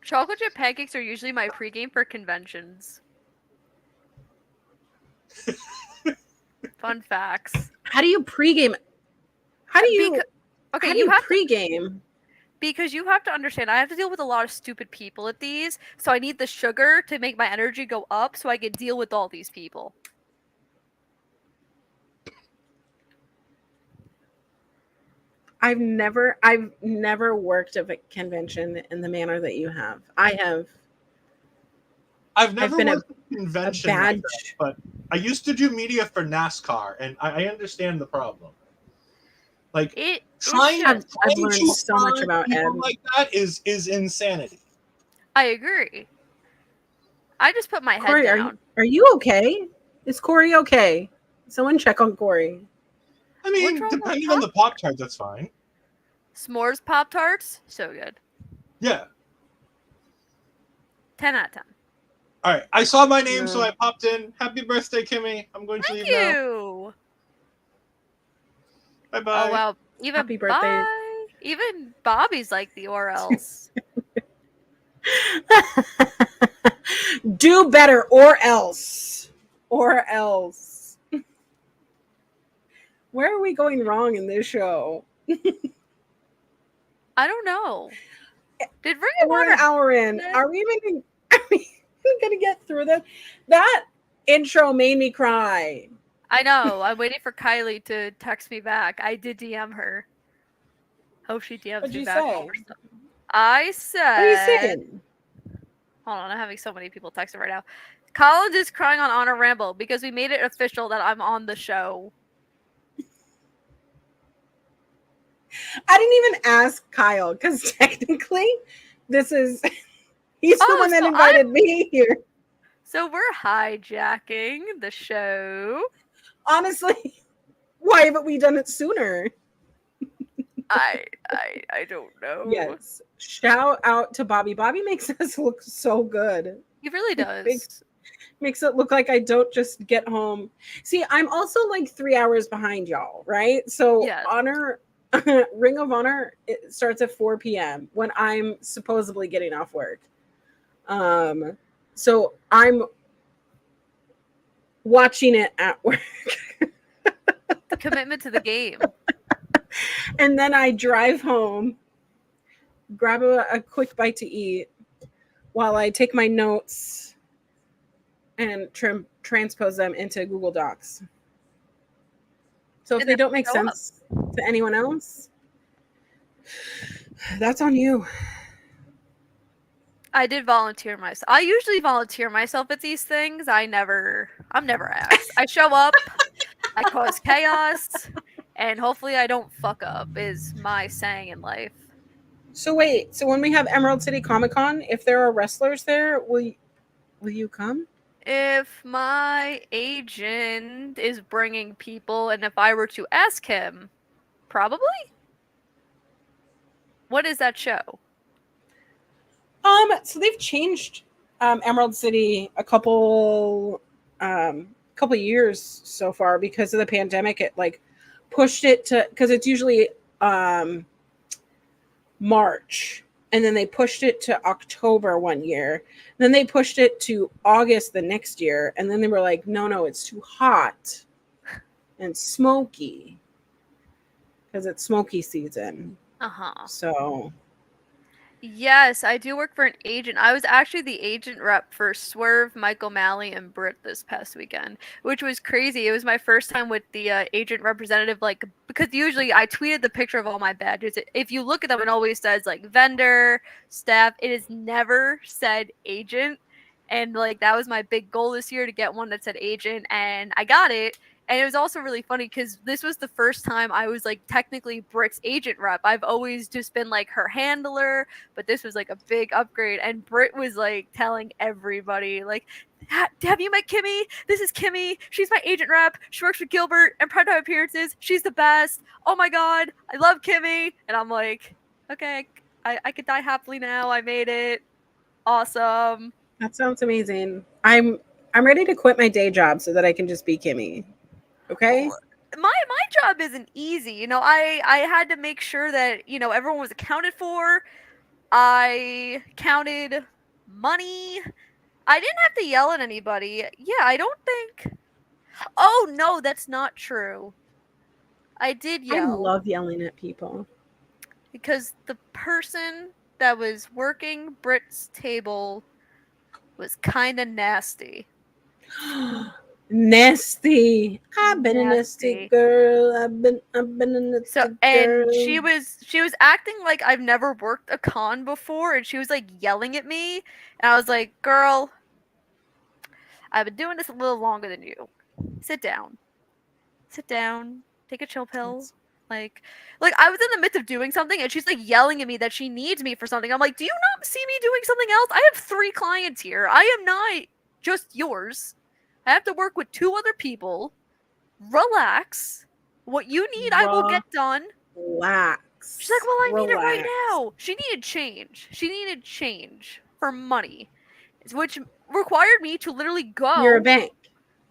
Chocolate chip pancakes are usually my pregame for conventions. Fun facts. How do you pregame? How do you? Okay, how do you you have to, pregame? because you have to understand. I have to deal with a lot of stupid people at these, so I need the sugar to make my energy go up, so I can deal with all these people. I've never worked at a convention in the manner that you have. I've never been worked at a convention like badge. that, but I used to do media for NASCAR, and I understand the problem. Like trying I've to learned so much find about people Ed. like that is insanity. I agree. I just put my head Corey, down. are you okay? Is Corey okay? Someone check on Corey. I mean, What's wrong with depending on the Pop-Tarts, that's fine. S'mores Pop-Tarts, so good. Yeah. 10 out of 10. All right. I saw my name, No. so I popped in. Happy birthday, Kimmy. I'm going to Thank leave now. you. Bye-bye. Oh wow. Even Happy birthday. bye. Even Bobby's like the or else. Do better or else. Or else. Where are we going wrong in this show? I don't know. Did Ring of We're an Honor? hour in. Are we even gonna get through this? That intro made me cry. I know. I'm waiting for Kylie to text me back. I did DM her. Hope she DMs What'd me you back. say? I said. What are you saying? Hold on, I'm having so many people texting right now. Collins is crying on Honor Ramble because we made it official that I'm on the show. I didn't even ask Kyle because technically he's the one that so invited me here. So we're hijacking the show. Honestly, why haven't we done it sooner? I don't know. Yes. Shout out to Bobby. Bobby makes us look so good. He really does. Makes it look like I don't just get home. See, I'm also like 3 hours behind y'all, right? So Yes. Ring of Honor, it starts at 4 p.m. when I'm supposedly getting off work. So I'm watching it at work. The commitment to the game. And then I drive home, grab a quick bite to eat while I take my notes and transpose them into Google Docs. So if And they then don't make show up. sense to anyone else, that's on you. I did volunteer myself. I usually volunteer myself at these things. I'm never asked. I show up, I cause chaos, and hopefully I don't fuck up is my saying in life. So wait, so when we have Emerald City Comic Con, if there are wrestlers there, will you come? If my agent is bringing people and if I were to ask him, probably? What is that show? So they've changed Emerald City a couple years so far because of the pandemic. It like pushed it to, because it's usually March, and then they pushed it to October one year. Then they pushed it to August the next year, and then they were like, no, it's too hot and smoky because it's smoky season. Uh-huh. So Yes, I do work for an agent. I was actually the agent rep for Swerve, Michael Malley, and Britt this past weekend, which was crazy. It was my first time with the agent representative, like, because usually I tweeted the picture of all my badges. If you look at them, it always says, like, vendor, staff. It has never said agent. And, like, that was my big goal this year to get one that said agent, and I got it. And it was also really funny because this was the first time I was, like, technically Britt's agent rep. I've always just been, like, her handler, but this was like a big upgrade. And Britt was like telling everybody, like, have you met Kimmy? This is Kimmy. She's my agent rep. She works with Gilbert and Primetime Appearances. She's the best. Oh my god, I love Kimmy. And I'm like, okay, I could die happily now. I made it. Awesome. that sounds amazing. I'm ready to quit my day job so that I can just be Kimmy. Okay. My job isn't easy. You know, I had to make sure that, you know, everyone was accounted for. I counted money. I didn't have to yell at anybody. Yeah, I don't think. Oh no, that's not true. I did I yell love yelling at people. because the person that was working Britt's table was kind of nasty. Nasty. I've been a nasty girl. I've been a nasty So and girl. she was acting like I've never worked a con before, and she was like yelling at me, and I was like, "Girl, I've been doing this a little longer than you. Sit down. Sit down. Take a chill pill." Like I was in the midst of doing something and she's like yelling at me that she needs me for something. I'm like, "Do you not see me doing something else? I have 3 clients here. I am not just yours. I have to work with 2 other people. Relax. What you need, I will get done." Relax. She's like, "Well, I need it right Relax. now." She needed change. She needed change for money, which required me to literally go. You're a bank.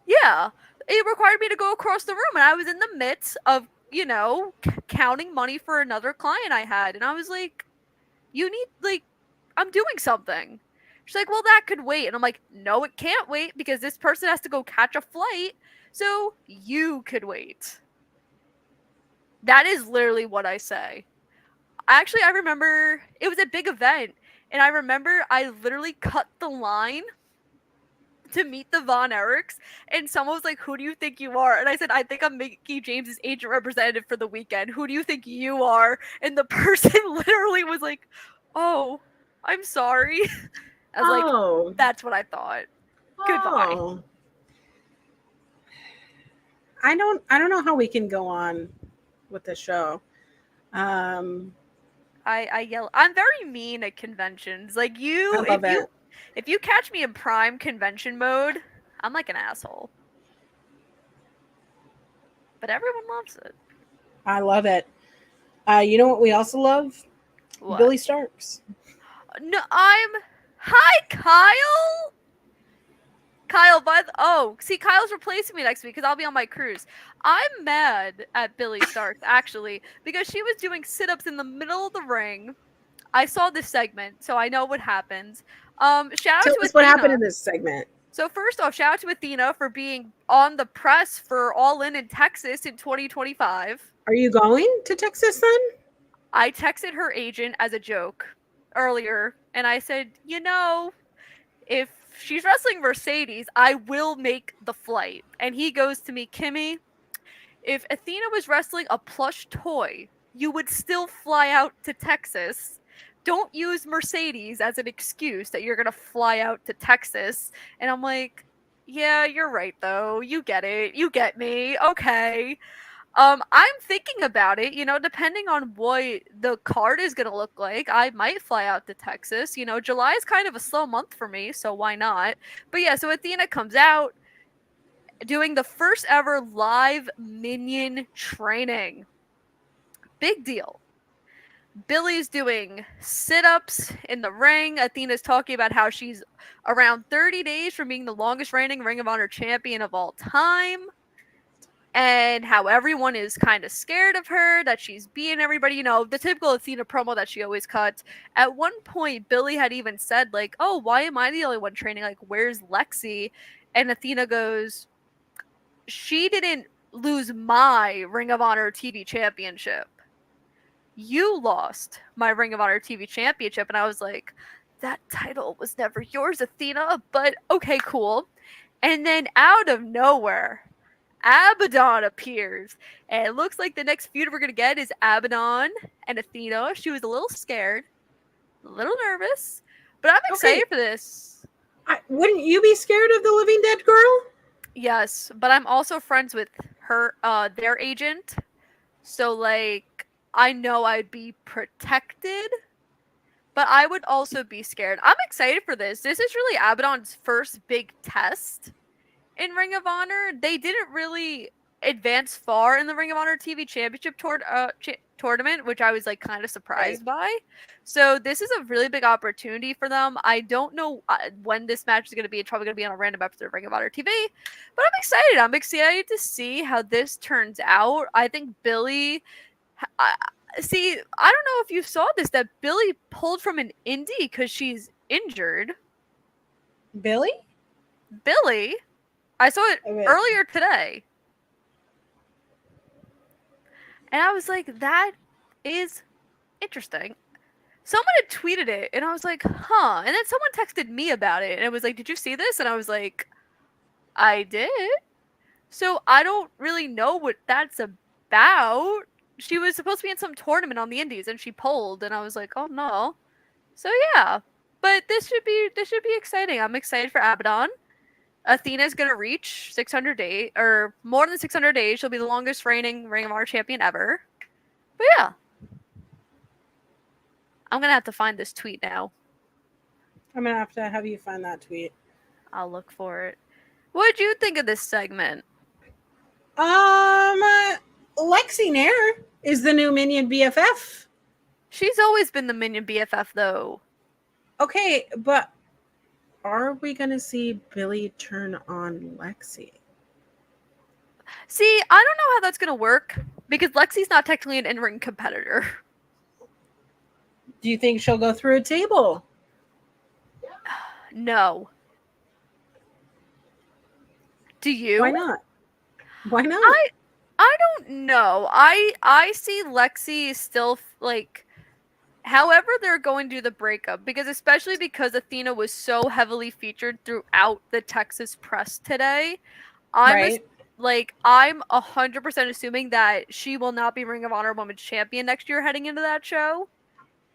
Yeah, it required me to go across the room, and I was in the midst of, you know, counting money for another client I had, and I was like, "You need, like, I'm doing something." She's like, "Well, that could wait," and I'm like, "No, it can't wait because this person has to go catch a flight, so you could wait." That is literally what I say. Actually, I remember it was a big event, and I remember I literally cut the line to meet the Von Erichs, and someone was like, "Who do you think you are?" And I said, "I think I'm Mickey James's agent representative for the weekend. Who do you think you are?" And the person literally was like, "Oh, I'm sorry." I was like, "That's what I thought. Goodbye." Oh. I don't know how we can go on with the show. I yell. I'm very mean at conventions. Like I love it. if you catch me in prime convention mode, I'm like an asshole. But everyone loves it. I love it. You know what we also love? What? Billy Starks. No, Hi, Kyle. Kyle, see, Kyle's replacing me next week because I'll be on my cruise. I'm mad at Billy Starks actually because she was doing sit-ups in the middle of the ring. I saw this segment, so I know what happens. Shout out Tell to us Athena. what happened in this segment. So first off, shout out to Athena for being on the press for All In Texas in 2025. Are you going to Texas then? I texted her agent as a joke earlier, and I said, you know, if she's wrestling Mercedes, I will make the flight. And he goes to me, Kimmy, if Athena was wrestling a plush toy, you would still fly out to Texas. Don't use Mercedes as an excuse that you're gonna fly out to Texas. And I'm like, yeah, you're right though. You get it. You get me. Okay. I'm thinking about it, depending on what the card is gonna look like. I might fly out to Texas. July is kind of a slow month for me, so why not? But yeah, so Athena comes out doing the first ever live minion training. Big deal. Billy's doing sit-ups in the ring. Athena's talking about how she's around 30 days from being the longest reigning Ring of Honor champion of all time. And how everyone is kind of scared of her, that she's beating everybody, the typical Athena promo that she always cuts. At one point, Billy had even said, like, oh, why am I the only one training? Like, where's Lexi? And Athena goes, she didn't lose my Ring of Honor TV championship. You lost my Ring of Honor TV championship. And I was like, that title was never yours, Athena, but okay, cool. And then out of nowhere, Abaddon appears, and it looks like the next feud we're gonna get is Abaddon and Athena. She was a little scared, a little nervous, but I'm excited for this. Wouldn't you be scared of the Living Dead girl? Yes, but I'm also friends with her, their agent, so like I know I'd be protected, but I would also be scared. I'm excited for this. This is really Abaddon's first big test in Ring of Honor. They didn't really advance far in the Ring of Honor TV Championship tournament, which I was like kind of surprised by. So this is a really big opportunity for them. I don't know when this match is going to be. It's probably going to be on a random episode of Ring of Honor TV, but I'm excited. I'm excited to see how this turns out. I think Billy. See, I don't know if you saw this, that Billy pulled from an indie because she's injured. Billy? I saw it earlier today. And I was like, that is interesting. Someone had tweeted it, and I was like, huh. And then someone texted me about it, and it was like, did you see this? And I was like, I did. So I don't really know what that's about. She was supposed to be in some tournament on the Indies, and she pulled, and I was like, oh no. So yeah. But this should be exciting. I'm excited for Abaddon. Athena's gonna reach 600 days, or more than 600 days. She'll be the longest reigning Ring of Honor champion ever. But yeah, I'm gonna have to find this tweet now. I'm gonna have you find that tweet. I'll look for it. What did you think of this segment? Lexi Nair is the new Minion BFF. She's always been the Minion BFF, though. Okay, but are we going to see Billy turn on Lexi? See, I don't know how that's going to work, because Lexi's not technically an in-ring competitor. Do you think she'll go through a table? No. Do you? Why not? Why not? I don't know. I see Lexi still, like, however they're going to do the breakup, because especially because Athena was so heavily featured throughout the Texas press today, I'm 100% assuming that she will not be Ring of Honor Women's Champion next year heading into that show.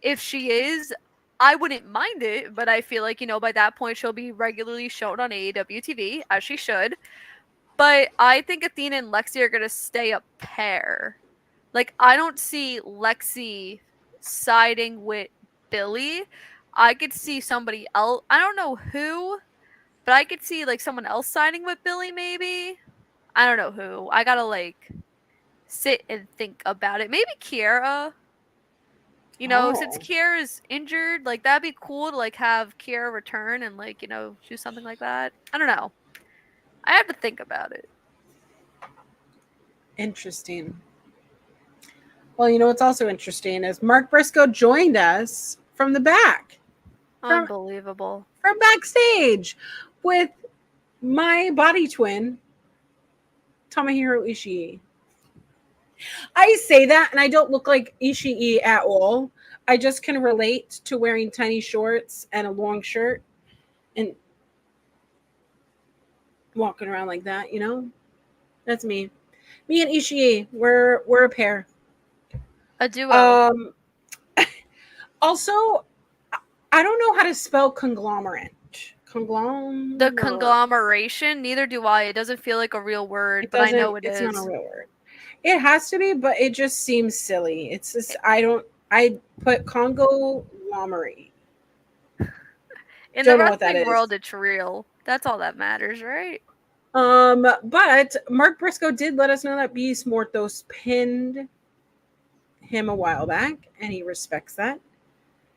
If she is, I wouldn't mind it, but I feel like, by that point she'll be regularly shown on AEW TV, as she should. But I think Athena and Lexi are going to stay a pair. Like, I don't see Lexi siding with Billy. I could see somebody else. I don't know who, but I could see, like, someone else siding with Billy, maybe. I don't know who. I gotta, like, sit and think about it. Maybe Kiera. Since Kiera's injured, like, that'd be cool to, like, have Kiera return and, like, do something like that. I don't know. I have to think about it. Interesting. Well, what's also interesting is Mark Briscoe joined us from the back. Unbelievable. From backstage with my body twin, Tomohiro Ishii. I say that, and I don't look like Ishii at all. I just can relate to wearing tiny shorts and a long shirt and walking around like that, That's me. Me and Ishii, we're a pair. A duo. Also, I don't know how to spell conglomerate. The conglomeration, neither do I. It doesn't feel like a real word, It but I doesn't. know it It's is. not a real word. It has to be, but it just seems silly. It's just I put conglomerate. In Don't the know what that wrestling is. world, it's real. That's all that matters, right? But Mark Briscoe did let us know that Beast Mortos pinned him a while back, and he respects that.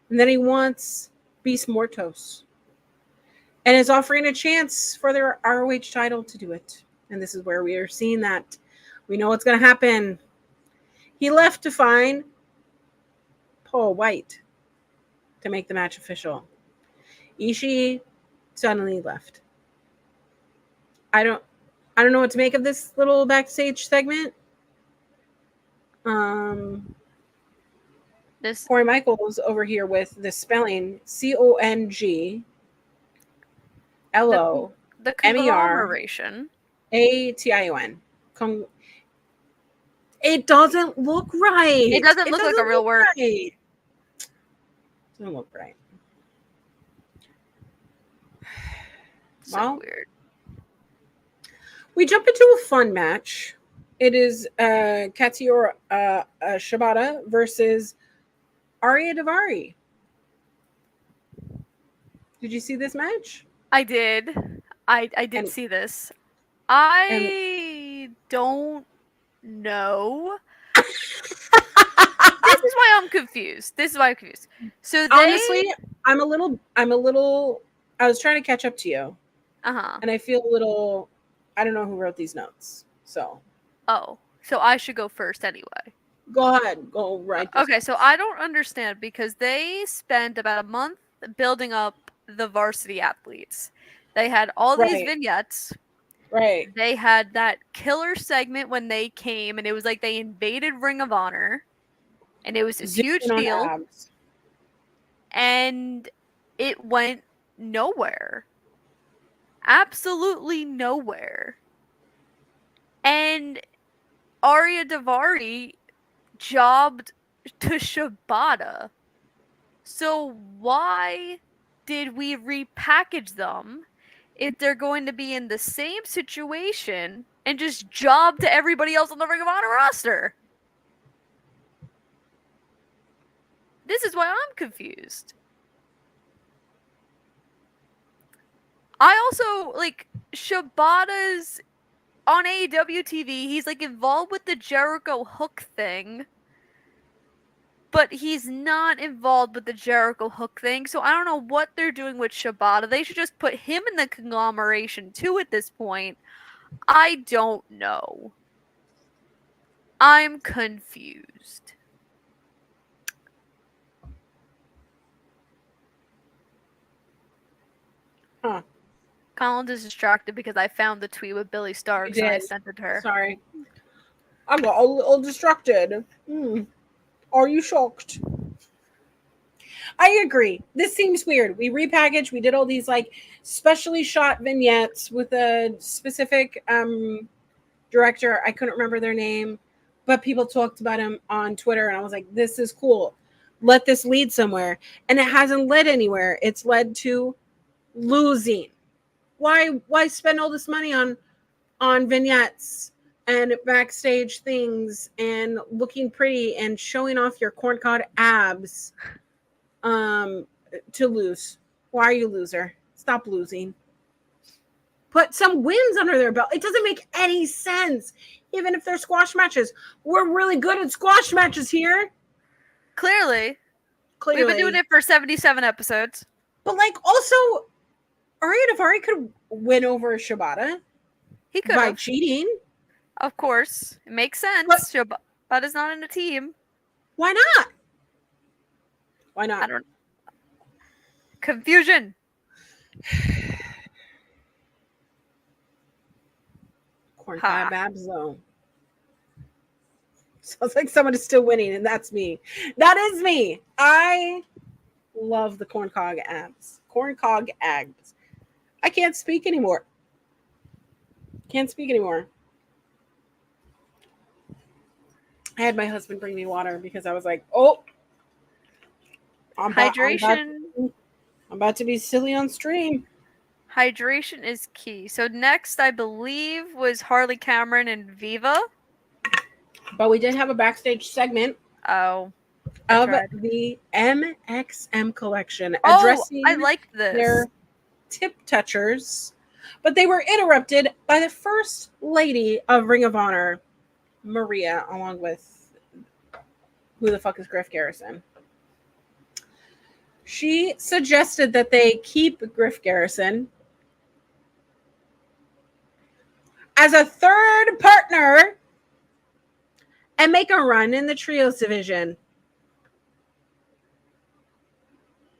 And then he wants Beast Mortos, and is offering a chance for their ROH title to do it. And this is where we are seeing that. We know what's going to happen. He left to find Paul White to make the match official. Ishii suddenly left. I don't know what to make of this little backstage segment. This Corey Michaels over here with the spelling CONGLOMERATION. the conglomeration. It doesn't look right. It doesn't look like a real word. Right. It doesn't look right. So Well, weird. we jump into a fun match. It is Katsuyori Shibata versus Arya Daivari. Did you see this match? I did. I did And- see this. I don't know. This is why I'm confused. So they Honestly, I'm a little I was trying to catch up to you, and I feel a little I don't know who wrote these notes. So Oh, so I should go first anyway. go ahead, go right. Okay, so I don't understand because they spent about a month building up the varsity athletes. They had all these Right. vignettes. Right. They had that killer segment when they came, and it was like they invaded Ring of Honor, and it was this huge Zipping on deal, abs. and it went nowhere. Absolutely nowhere. And Arya Daivari jobbed to Shibata. So why did we repackage them if they're going to be in the same situation and just job to everybody else on the Ring of Honor roster? This is why I'm confused. I also like Shibata's on AEW TV. He's like involved with the Jericho Hook thing, but he's not involved with the Jericho Hook thing. So I don't know what they're doing with Shibata. They should just put him in the conglomeration too at this point. I don't know. I'm confused. Huh. Collins is distracted because I found the tweet with Billy Starks and I sent it to her. Sorry. I got a little distracted. Are you shocked? I agree. This seems weird. We repackaged. We did all these like specially shot vignettes with a specific director. I couldn't remember their name, but people talked about him on Twitter, and I was like, "This is cool. Let this lead somewhere." And it hasn't led anywhere. It's led to losing. Why spend all this money on vignettes and backstage things and looking pretty and showing off your corncob abs to lose? Why are you a loser? Stop losing. Put some wins under their belt. It doesn't make any sense. Even if they're squash matches. We're really good at squash matches here. Clearly. We've been doing it for 77 episodes. But like also Arya Daivari could win over Shibata. He could by cheating. Of course. It makes sense. Shibata's not in a team. Why not? Why not? I don't know. Confusion. Corncob abs though. Sounds like someone is still winning, and that's me. That is me. I love the corncob abs. Corncob abs. I can't speak anymore. I had my husband bring me water because I was like, oh, Hydration. I'm about to be silly on stream. Hydration is key. So next, I believe, was Harley Cameron and Viva. But we did have a backstage segment Oh, of tried. the MXM collection Oh, addressing I like this. their tip touchers, but they were interrupted by the first lady of Ring of Honor, Maria, along with who the fuck is Griff Garrison. She suggested that they keep Griff Garrison as a third partner and make a run in the trios division.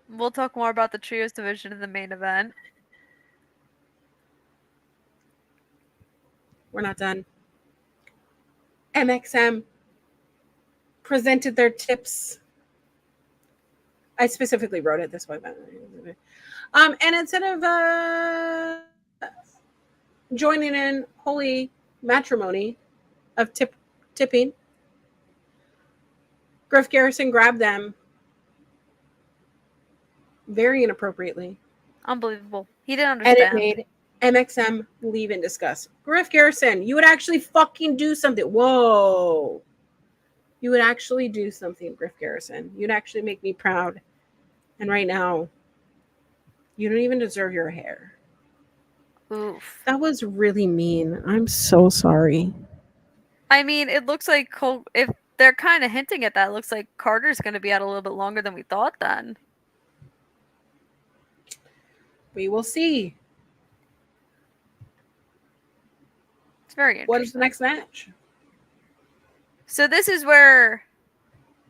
We'll talk more about the trios division in the main event. We're not done. MXM presented their tips. I specifically wrote it this way. And instead of joining in holy matrimony of tipping, Griff Garrison grabbed them very inappropriately. Unbelievable. He didn't And understand. it made MXM leave in disgust. Griff Garrison, you would actually fucking do something. Whoa. You would actually do something, Griff Garrison. You'd actually make me proud. And right now, you don't even deserve your hair. Oof. That was really mean. I'm so sorry. I mean, it looks like if they're kind of hinting at that, it looks like Carter's going to be out a little bit longer than we thought then. We will see. It's very interesting. What is the next match? So this is where...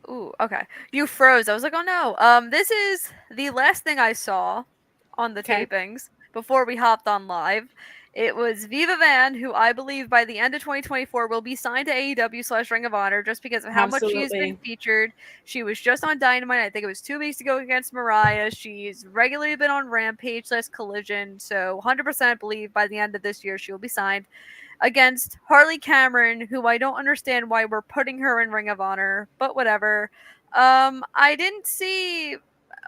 Ooh, okay. You froze. I was like, oh no. This is the last thing I saw on the Okay. tapings before we hopped on live. It was Viva Van, who I believe by the end of 2024 will be signed to AEW / Ring of Honor just because of how much she has been featured. She was just on Dynamite. I think it was 2 weeks ago against Mariah. She's regularly been on Rampage / Collision. So 100% believe by the end of this year she will be signed against Harley Cameron, who I don't understand why we're putting her in Ring of Honor, but whatever. I didn't see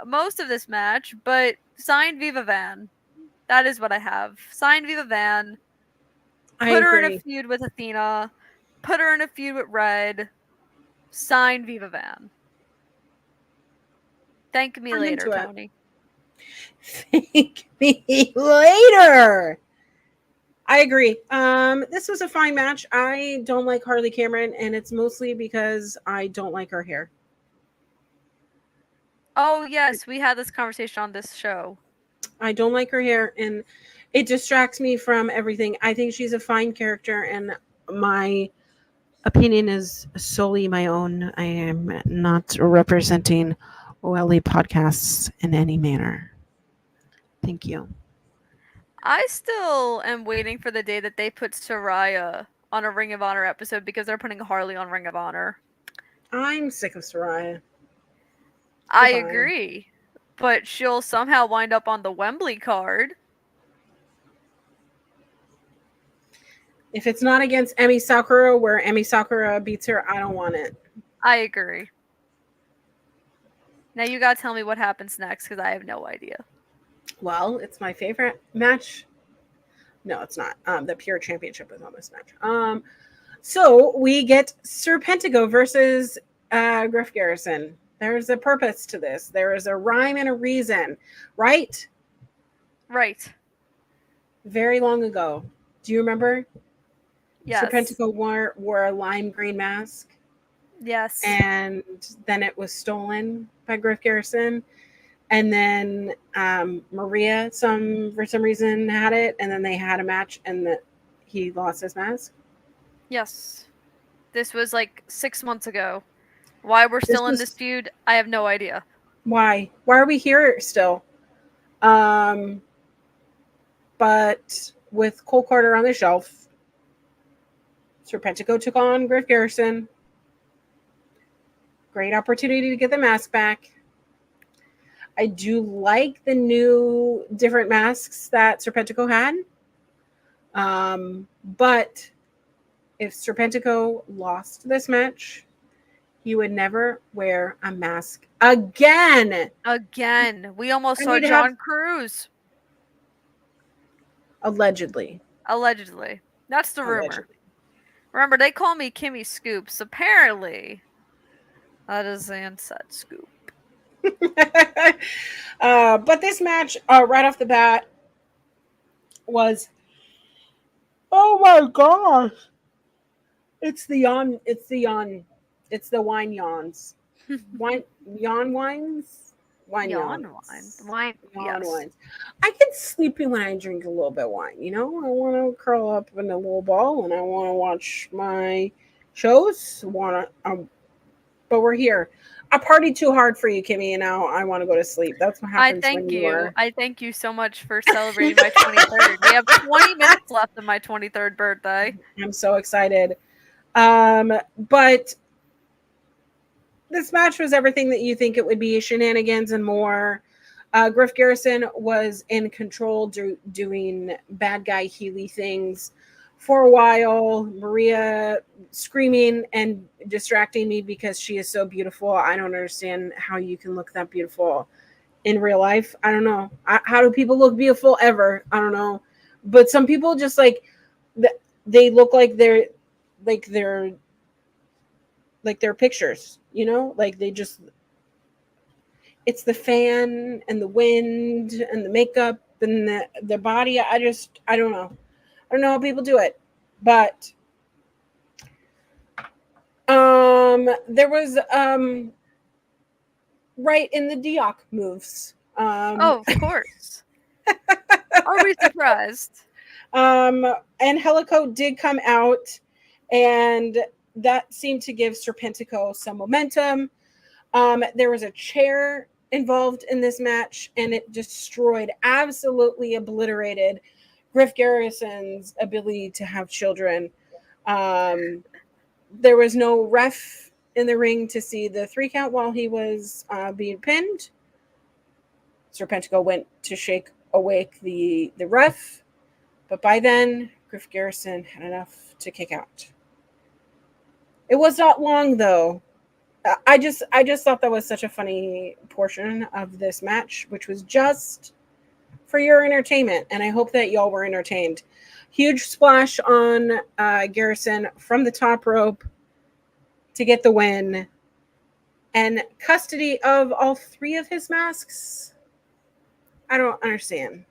most of this match, but signed Viva Van. That is what I have. Signed Viva Van. Put her in a feud with Athena. Put her in a feud with Red. Signed Viva Van. Thank me later, Tony. Thank me later. I agree. This was a fine match. I don't like Harley Cameron, and it's mostly because I don't like her hair. Oh, yes. We had this conversation on this show. I don't like her hair, and it distracts me from everything. I think she's a fine character, and my opinion is solely my own. I am not representing OLE podcasts in any manner. Thank you. I still am waiting for the day that they put Soraya on a Ring of Honor episode because they're putting Harley on Ring of Honor. I'm sick of Soraya. I agree. But she'll somehow wind up on the Wembley card. If it's not against Emi Sakura, where Emi Sakura beats her, I don't want it. I agree. Now you gotta tell me what happens next because I have no idea. Well, it's my favorite match. No, it's not. The Pure Championship is on this match. So we get Serpentico versus Griff Garrison. There's a purpose to this. There is a rhyme and a reason, right? Right. Very long ago. Do you remember? Yes. Serpentico wore a lime green mask. Yes. And then it was stolen by Griff Garrison. And then Maria, for some reason, had it. And then they had a match and he lost his mask. Yes. This was like 6 months ago. Why we're still in this feud, I have no idea. Why? Why are we here still? But with Cole Carter on the shelf, Serpentico took on Griff Garrison. Great opportunity to get the mask back. I do like the new different masks that Serpentico had. But if Serpentico lost this match, he would never wear a mask again. Again, we almost I saw need to have- John Cruz. Allegedly. Allegedly. That's the rumor. Allegedly. Remember, they call me Kimmy Scoops. Apparently, that is the inside scoop. But this match, right off the bat, was, oh my gosh, it's the yawn, it's the yawn, it's the wine yawns, wine yawn wines, wine Yawn yawns. wine. Wine. Yawn Yes. wines. I get sleepy when I drink a little bit of wine. You know, I want to curl up in a little ball and I want to watch my shows. But we're here. I partied too hard for you, Kimmy, and now I want to go to sleep. That's what I happens thank when you you. are. I thank you so much for celebrating my 23rd. We have 20 minutes left of my 23rd birthday. I'm so excited. But this match was everything that you think it would be, shenanigans and more. Griff Garrison was in control, doing bad guy Healy things for a while. Maria screaming and distracting me because she is so beautiful. I don't understand how you can look that beautiful in real life. I don't know. How do people look beautiful ever? I don't know. But some people just like, they look like they're pictures, you know, like they just, it's the fan and the wind and the makeup and the body. I don't know. I don't know how people do it. But there was right in the Dioc moves. Oh, of course. Are we surprised? And Helico did come out, and that seemed to give Serpentico some momentum. There was a chair involved in this match, and it destroyed, absolutely obliterated Griff Garrison's ability to have children. There was no ref in the ring to see the 3 count while he was being pinned. Serpentico went to shake awake the ref, but by then Griff Garrison had enough to kick out. It was not long though. I just thought that was such a funny portion of this match, which was just for your entertainment, and I hope that y'all were entertained. Huge splash on Garrison from the top rope to get the win, and custody of all 3 of his masks. I don't understand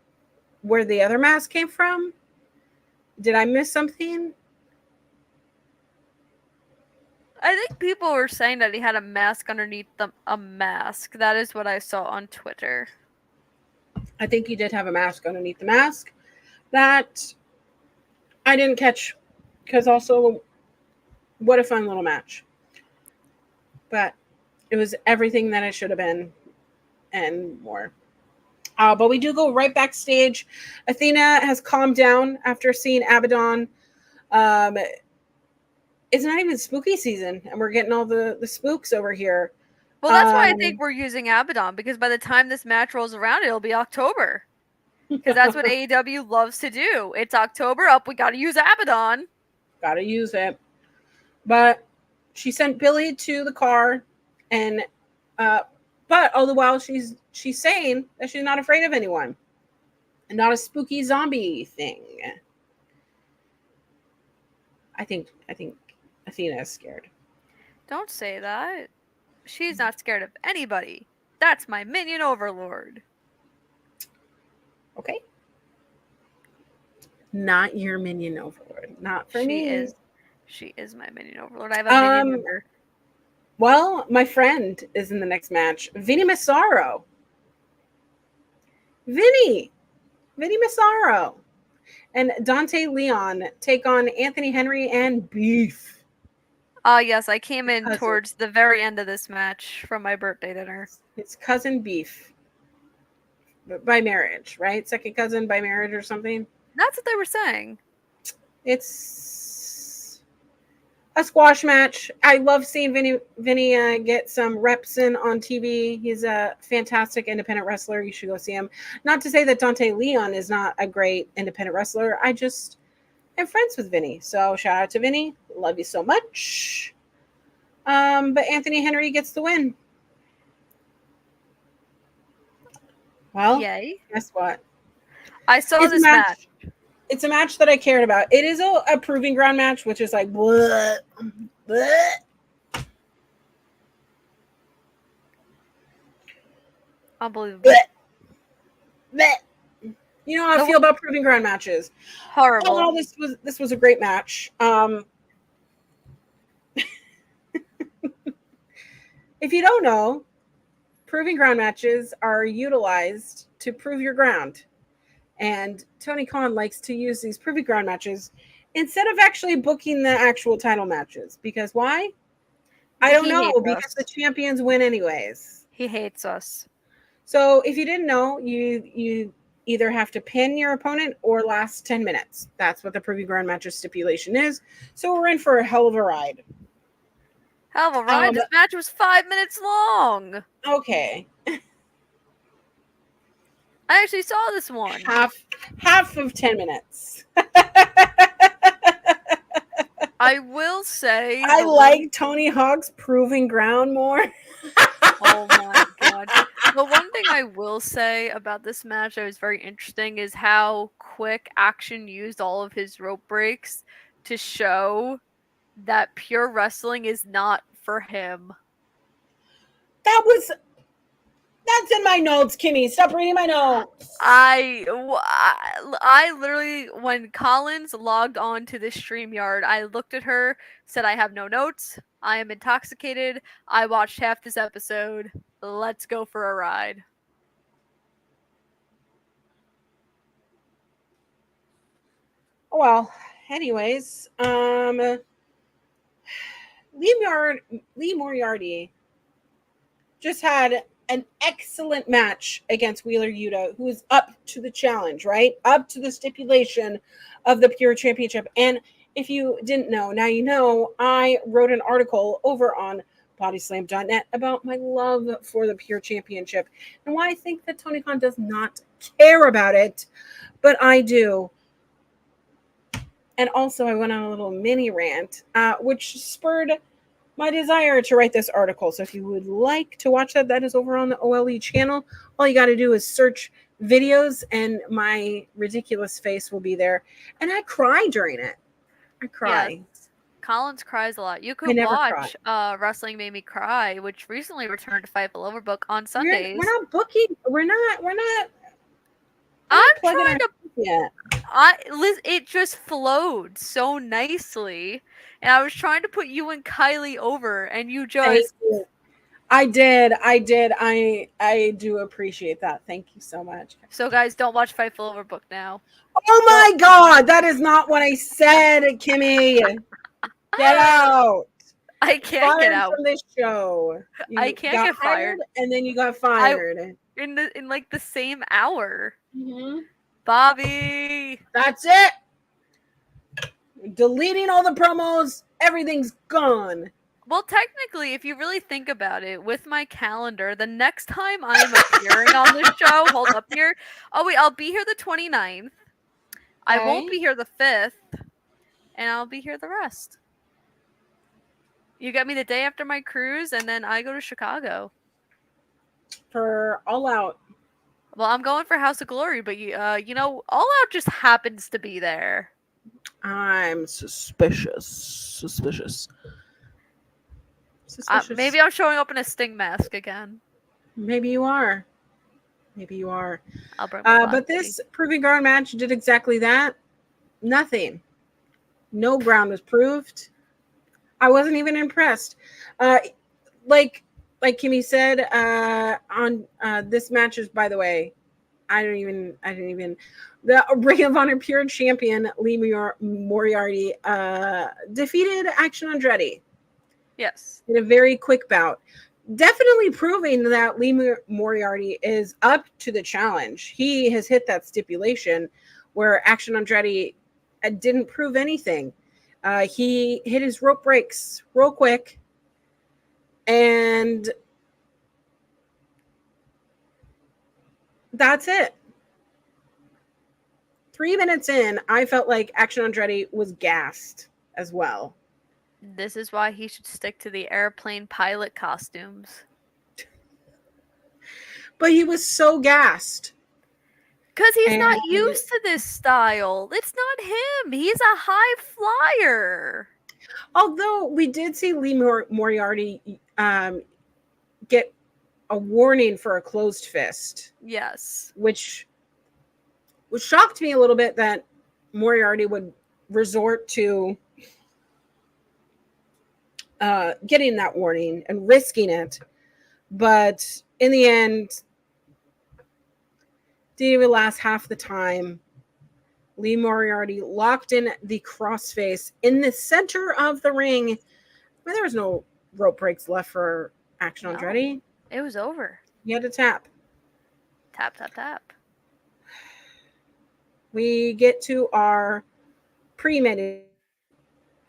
where the other mask came from. Did I miss something? I think people were saying that he had a mask underneath a mask. That is what I saw on Twitter. I think he did have a mask underneath the mask. That I didn't catch, because also, what a fun little match. But it was everything that it should have been and more. But we do go right backstage. Athena has calmed down after seeing Abaddon. It's not even spooky season, and we're getting all the spooks over here. Well, that's why I think we're using Abaddon, because by the time this match rolls around, it'll be October. Because that's what AEW loves to do. It's October up. We got to use Abaddon. Got to use it. But she sent Billy to the car, and but all the while she's saying that she's not afraid of anyone, and not a spooky zombie thing. I think Athena is scared. Don't say that. She's not scared of anybody. That's my minion overlord. Okay. Not your minion overlord. Not for me. She is my minion overlord. I have a minion member. Well, my friend is in the next match. Vinny Massaro. Vinny Massaro. And Dante Leon take on Anthony Henry and Beef. Yes, I came in towards the very end of this match from my birthday dinner. It's cousin Beef. By marriage, right? Second cousin by marriage or something? That's what they were saying. It's a squash match. I love seeing Vinny get some reps in on TV. He's a fantastic independent wrestler. You should go see him. Not to say that Dante Leon is not a great independent wrestler. I just am friends with Vinny. So shout out to Vinny. Love you so much. But Anthony Henry gets the win. Well, Yay. guess what? I saw It's a this match. It's a match that I cared about. It is a proving ground match, which is like, bleh, bleh. Unbelievable. Bleh, bleh. You know how I feel about proving ground matches. Horrible. Oh, this was a great match. If you don't know, proving ground matches are utilized to prove your ground. And Tony Khan likes to use these proving ground matches instead of actually booking the actual title matches. Because why? I don't He know. hates Because us. the champions win anyways. He hates us. So if you didn't know, you either have to pin your opponent or last 10 minutes. That's what the proving ground matches stipulation is. So we're in for a hell of a ride. Hell of a ride. This match was 5 minutes long. Okay. I actually saw this one. Half of 10 minutes. I will say I like Tony Hawk's proving ground more. Oh my god. The one thing I will say about this match that was very interesting is how quick Action used all of his rope breaks to show that pure wrestling is not for him. That's in my notes, Kimmy. Stop reading my notes. I literally, when Collins logged on to this StreamYard, I looked at her, said, I have no notes. I am intoxicated. I watched half this episode. Let's go for a ride. Well, anyways, Lee Moriarty just had an excellent match against Wheeler Yuta, who is up to the challenge, right? Up to the stipulation of the Pure Championship. And if you didn't know, now you know, I wrote an article over on bodyslam.net about my love for the Pure Championship and why I think that Tony Khan does not care about it, but I do. And also, I went on a little mini rant, which spurred my desire to write this article. So if you would like to watch that, that is over on the OLE channel. All you got to do is search videos, and my ridiculous face will be there. And I cry during it. I cry. Yes. Collins cries a lot. You could never watch Wrestling Made Me Cry, which recently returned to Fightful Overbook on Sundays. We're not booking. We're not I'm plugging trying to. yet. It just flowed so nicely, and I was trying to put you and Kylie over, and you just. I did. I do appreciate that. Thank you so much. So, guys, don't watch Fightful Overbook now. Oh my God, that is not what I said, Kimmy. Get out. I can't get out from this show. I can't get fired, and then you got fired in like the same hour. Mm-hmm. Bobby, that's it. Deleting all the promos. Everything's gone. Well, technically, if you really think about it, with my calendar, the next time I'm appearing on this show, hold up here. Oh wait, I'll be here the 29th. Okay. I won't be here the 5th, and I'll be here the rest. You get me the day after my cruise, and then I go to Chicago for All Out. Well, I'm going for House of Glory, but you know, All Out just happens to be there. I'm suspicious. Maybe I'm showing up in a Sting mask again. Maybe you are. I'll bring my but this proving ground match did exactly that. Nothing. No ground was proved. I wasn't even impressed. Like Kimmy said, on this match is, by the way, I didn't even the Ring of Honor Pure Champion Lee Moriarty defeated Action Andretti. Yes. In a very quick bout. Definitely proving that Lee Moriarty is up to the challenge. He has hit that stipulation where Action Andretti didn't prove anything. He hit his rope breaks real quick, and that's it. 3 minutes in, I felt like Action Andretti was gassed as well. This is why he should stick to the airplane pilot costumes. But he was so gassed. Because he's not And- used to this style. It's not him. He's a high flyer. Although we did see Lee Moriarty get a warning for a closed fist, Yes. which shocked me a little bit that Moriarty would resort to getting that warning and risking it. But in the end, didn't even last half the time. Lee Moriarty locked in the crossface in the center of the ring. But there was no rope breaks left for Action No. Andretti. It was over. He had to tap. Tap, tap, tap. We get to our pre-main.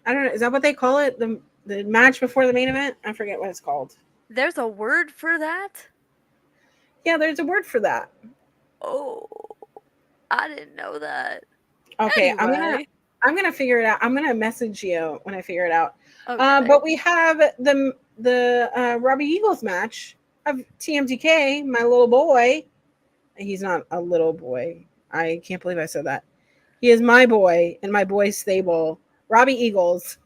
I don't know. Is that what they call it? The match before the main event? I forget what it's called. There's a word for that? Yeah, there's a word for that. Oh, I didn't know that. Okay, Anyway. I'm gonna figure it out. I'm gonna message you when I figure it out. Okay. But we have the Robbie Eagles match of TMDK, my little boy. He's not a little boy. I can't believe I said that. He is my boy in my boy's stable. Robbie Eagles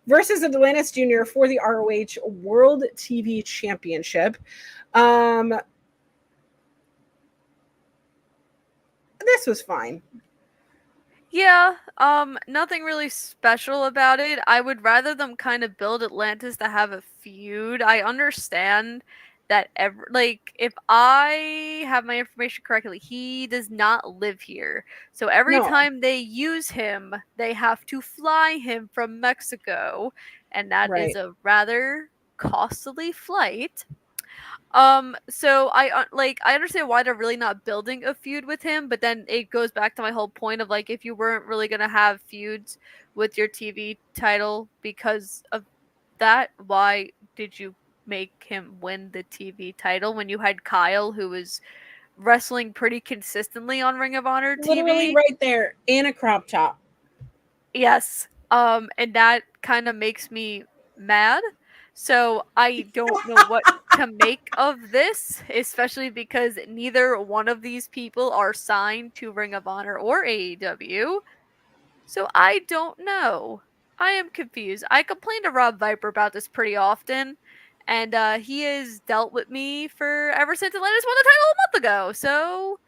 versus Atlantis Jr. for the ROH World TV Championship. This was fine. Yeah, nothing really special about it. I would rather them kind of build Atlantis to have a feud. I understand that if I have my information correctly, he does not live here. So every No. time they use him, they have to fly him from Mexico, and that is Right. a rather costly flight. So I understand why they're really not building a feud with him, but then it goes back to my whole point of like, if you weren't really gonna have feuds with your TV title because of that, why did you make him win the TV title when you had Kyle, who was wrestling pretty consistently on Ring of Honor TV? Literally right there in a crop top. Yes. And that kind of makes me mad. So I don't know what to make of this, especially because neither one of these people are signed to Ring of Honor or AEW. So I don't know. I am confused. I complain to Rob Viper about this pretty often, and he has dealt with me for ever since Atlantis won the title a month ago. So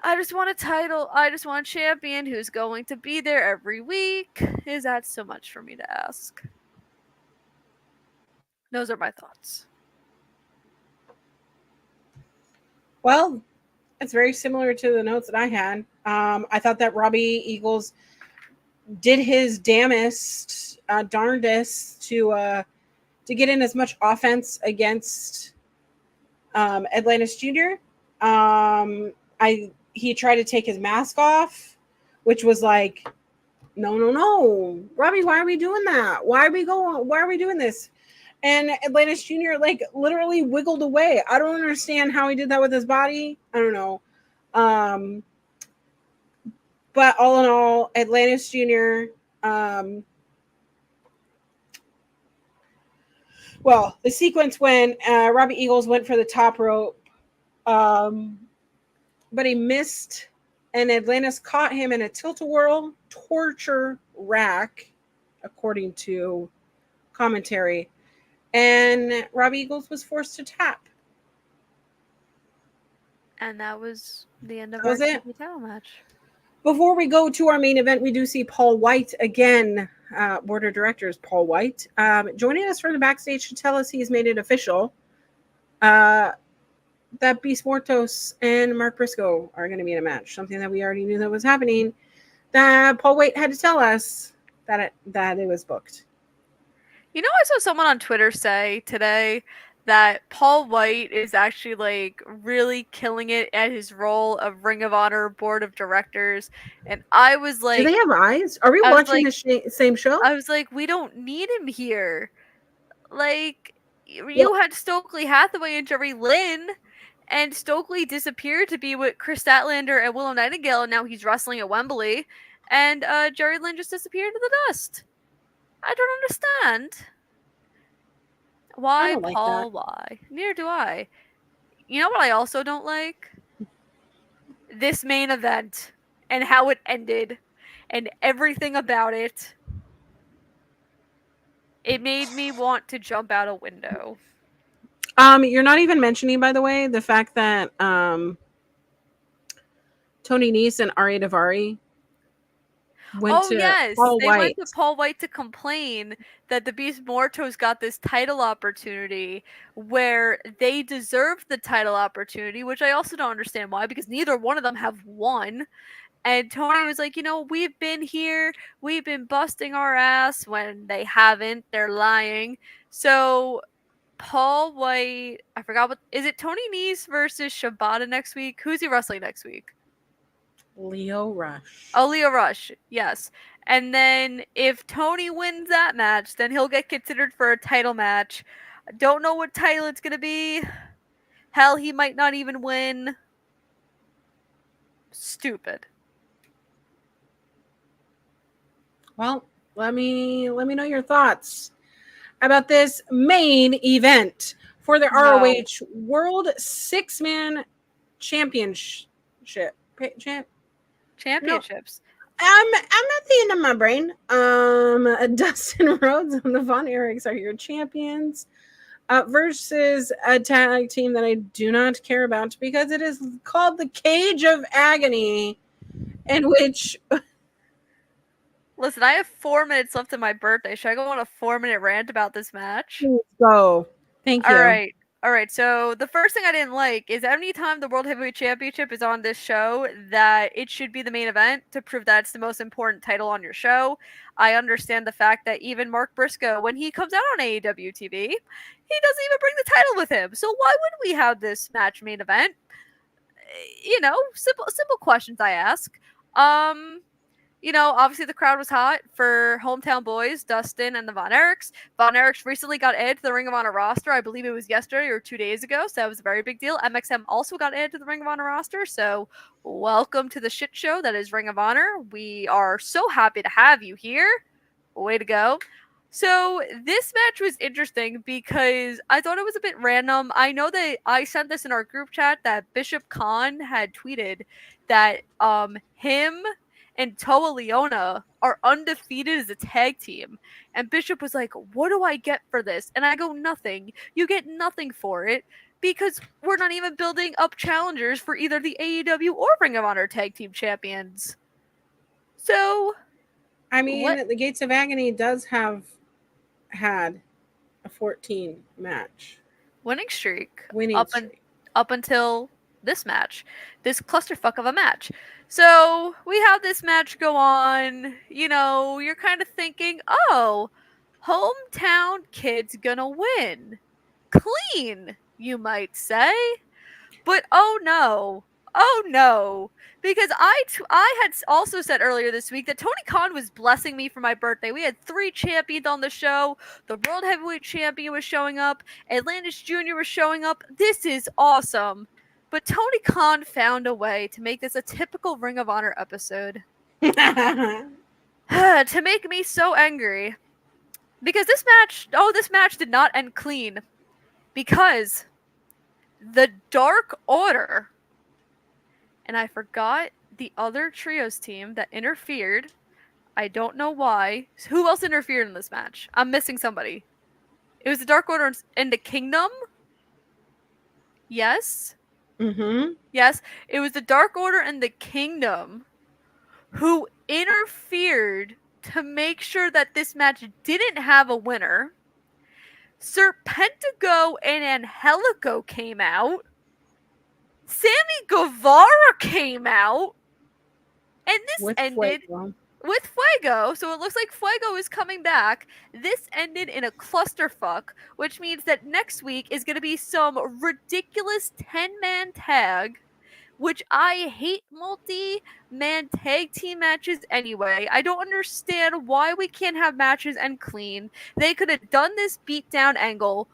I just want a title. I just want a champion who's going to be there every week. Is that so much for me to ask? Those are my thoughts. Well, it's very similar to the notes that I had. I thought that Robbie Eagles did his darndest to get in as much offense against Atlantis Jr. He tried to take his mask off, which was like, no, Robbie, why are we doing that? Why are we doing this? And Atlantis Jr. like literally wiggled away. I don't understand how he did that with his body. I don't know. But all in all, Atlantis Jr. Well, the sequence when Robbie Eagles went for the top rope, but he missed, and Atlantis caught him in a tilt-a-whirl torture rack, according to commentary. And Robbie Eagles was forced to tap. And that was the end of That was our it. TV title match. Before we go to our main event, we do see Paul White again, board of directors Paul White, joining us from the backstage to tell us he's made it official that Beast Mortos and Mark Briscoe are going to be in a match, something that we already knew that was happening, that Paul White had to tell us that it was booked. You know, I saw someone on Twitter say today that Paul White is actually like really killing it at his role of Ring of Honor board of directors, and I was like, do they have eyes? Are we I was watching like- the same show? I was like, we don't need him here. Like, you had Stokely Hathaway and Jerry Lynn, and Stokely disappeared to be with Chris Statlander and Willow Nightingale, and now he's wrestling at Wembley, and Jerry Lynn just disappeared into the dust. I don't understand. I Why, don't like Paul? that. Why? Neither do I. You know what I also don't like? This main event and how it ended and everything about it. It made me want to jump out a window. You're not even mentioning, by the way, the fact that Tony Nese and Ari Daivari went Oh to yes, Paul they went White. to Paul White to complain that the Beast Mortos got this title opportunity where they deserved the title opportunity, which I also don't understand why, because neither one of them have won. And Tony was like, we've been here, we've been busting our ass when they haven't, they're lying. So Paul White, I forgot what is it Tony Nese versus Shibata next week? Who's he wrestling next week? Leo Rush. Oh, Leo Rush, yes. And then if Tony wins that match, then he'll get considered for a title match. Don't know what title it's gonna be. Hell, he might not even win. Stupid. Well, let me know your thoughts about this main event for the No. ROH World 6-Man Championship. Championships. I'm at the end of my brain. Dustin Rhodes and the Von Erichs are your champions. Versus a tag team that I do not care about because it is called the Cage of Agony, in which Listen, I have 4 minutes left of my birthday. Should I go on a 4-minute rant about this match? go. Thank you. All right. So the first thing I didn't like is anytime the World Heavyweight Championship is on this show, that it should be the main event to prove that it's the most important title on your show. I understand the fact that even Mark Briscoe, when he comes out on AEW TV, he doesn't even bring the title with him. So why wouldn't we have this match main event? Simple questions I ask. Obviously the crowd was hot for hometown boys, Dustin and the Von Erichs. Von Erichs recently got added to the Ring of Honor roster. I believe it was yesterday or 2 days ago, so that was a very big deal. MXM also got added to the Ring of Honor roster, so welcome to the shit show that is Ring of Honor. We are so happy to have you here. Way to go. So this match was interesting because I thought it was a bit random. I know that I sent this in our group chat that Bishop Khan had tweeted that him and Toa Leona are undefeated as a tag team. And Bishop was like, what do I get for this? And I go, nothing. You get nothing for it because we're not even building up challengers for either the AEW or Ring of Honor tag team champions. So, I mean, the Gates of Agony does have had a 14 match winning streak. streak. Up until this match. This clusterfuck of a match. So we have this match go on. You're kind of thinking, oh, hometown kid's gonna win. Clean, you might say. But oh no. Because I had also said earlier this week that Tony Khan was blessing me for my birthday. We had 3 champions on the show. The World Heavyweight Champion was showing up. Atlantis Jr. was showing up. This is awesome. But Tony Khan found a way to make this a typical Ring of Honor episode. To make me so angry. Because this match did not end clean. Because the Dark Order, and I forgot the other trios team that interfered. I don't know why. Who else interfered in this match? I'm missing somebody. It was the Dark Order and the Kingdom? Yes? Mm-hmm. Yes, it was the Dark Order and the Kingdom who interfered to make sure that this match didn't have a winner. Serpentico and Angelico came out. Sammy Guevara came out. And this ended with Fuego. So it looks like Fuego is coming back. This ended in a clusterfuck, which means that next week is going to be some ridiculous 10-man tag, which I hate multi-man tag team matches anyway. I don't understand why we can't have matches end clean. They could have done this beatdown angle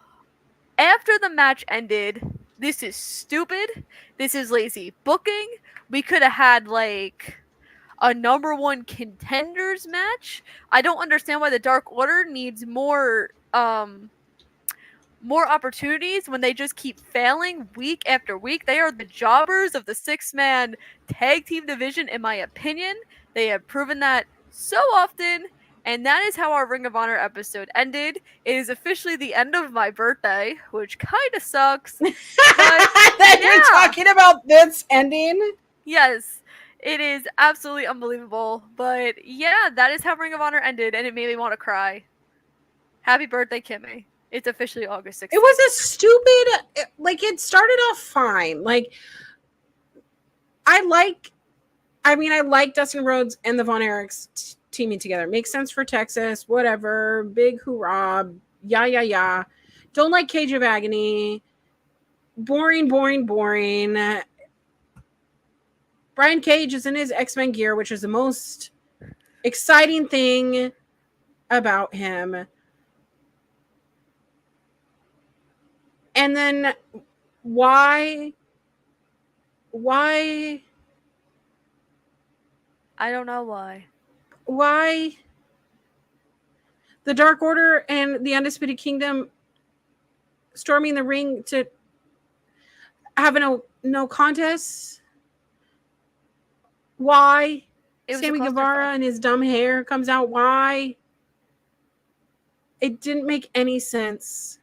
after the match ended. This is stupid. This is lazy booking. We could have had a number one contenders match. I don't understand why the Dark Order needs more opportunities when they just keep failing week after week. They are the jobbers of the 6-man tag team division, in my opinion. They have proven that so often, and that is how our Ring of Honor episode ended. It is officially the end of my birthday, which kind of sucks. But that yeah. you're talking about this ending. Yes, it is absolutely unbelievable. But yeah, that is how Ring of Honor ended, and it made me want to cry. Happy birthday, Kimmy. It's officially August 16th. It was a stupid, like, it started off fine. Like, I like Dustin Rhodes and the Von Erichs teaming together. Makes sense for Texas, whatever. Big hoorah, yeah. Don't like Cage of Agony. Boring. Brian Cage is in his X-Men gear, which is the most exciting thing about him. And then why I don't know why. the Dark Order and the Undisputed Kingdom storming the ring to have no contest? Why Sammy Guevara and his dumb hair comes out? Why? It didn't make any sense.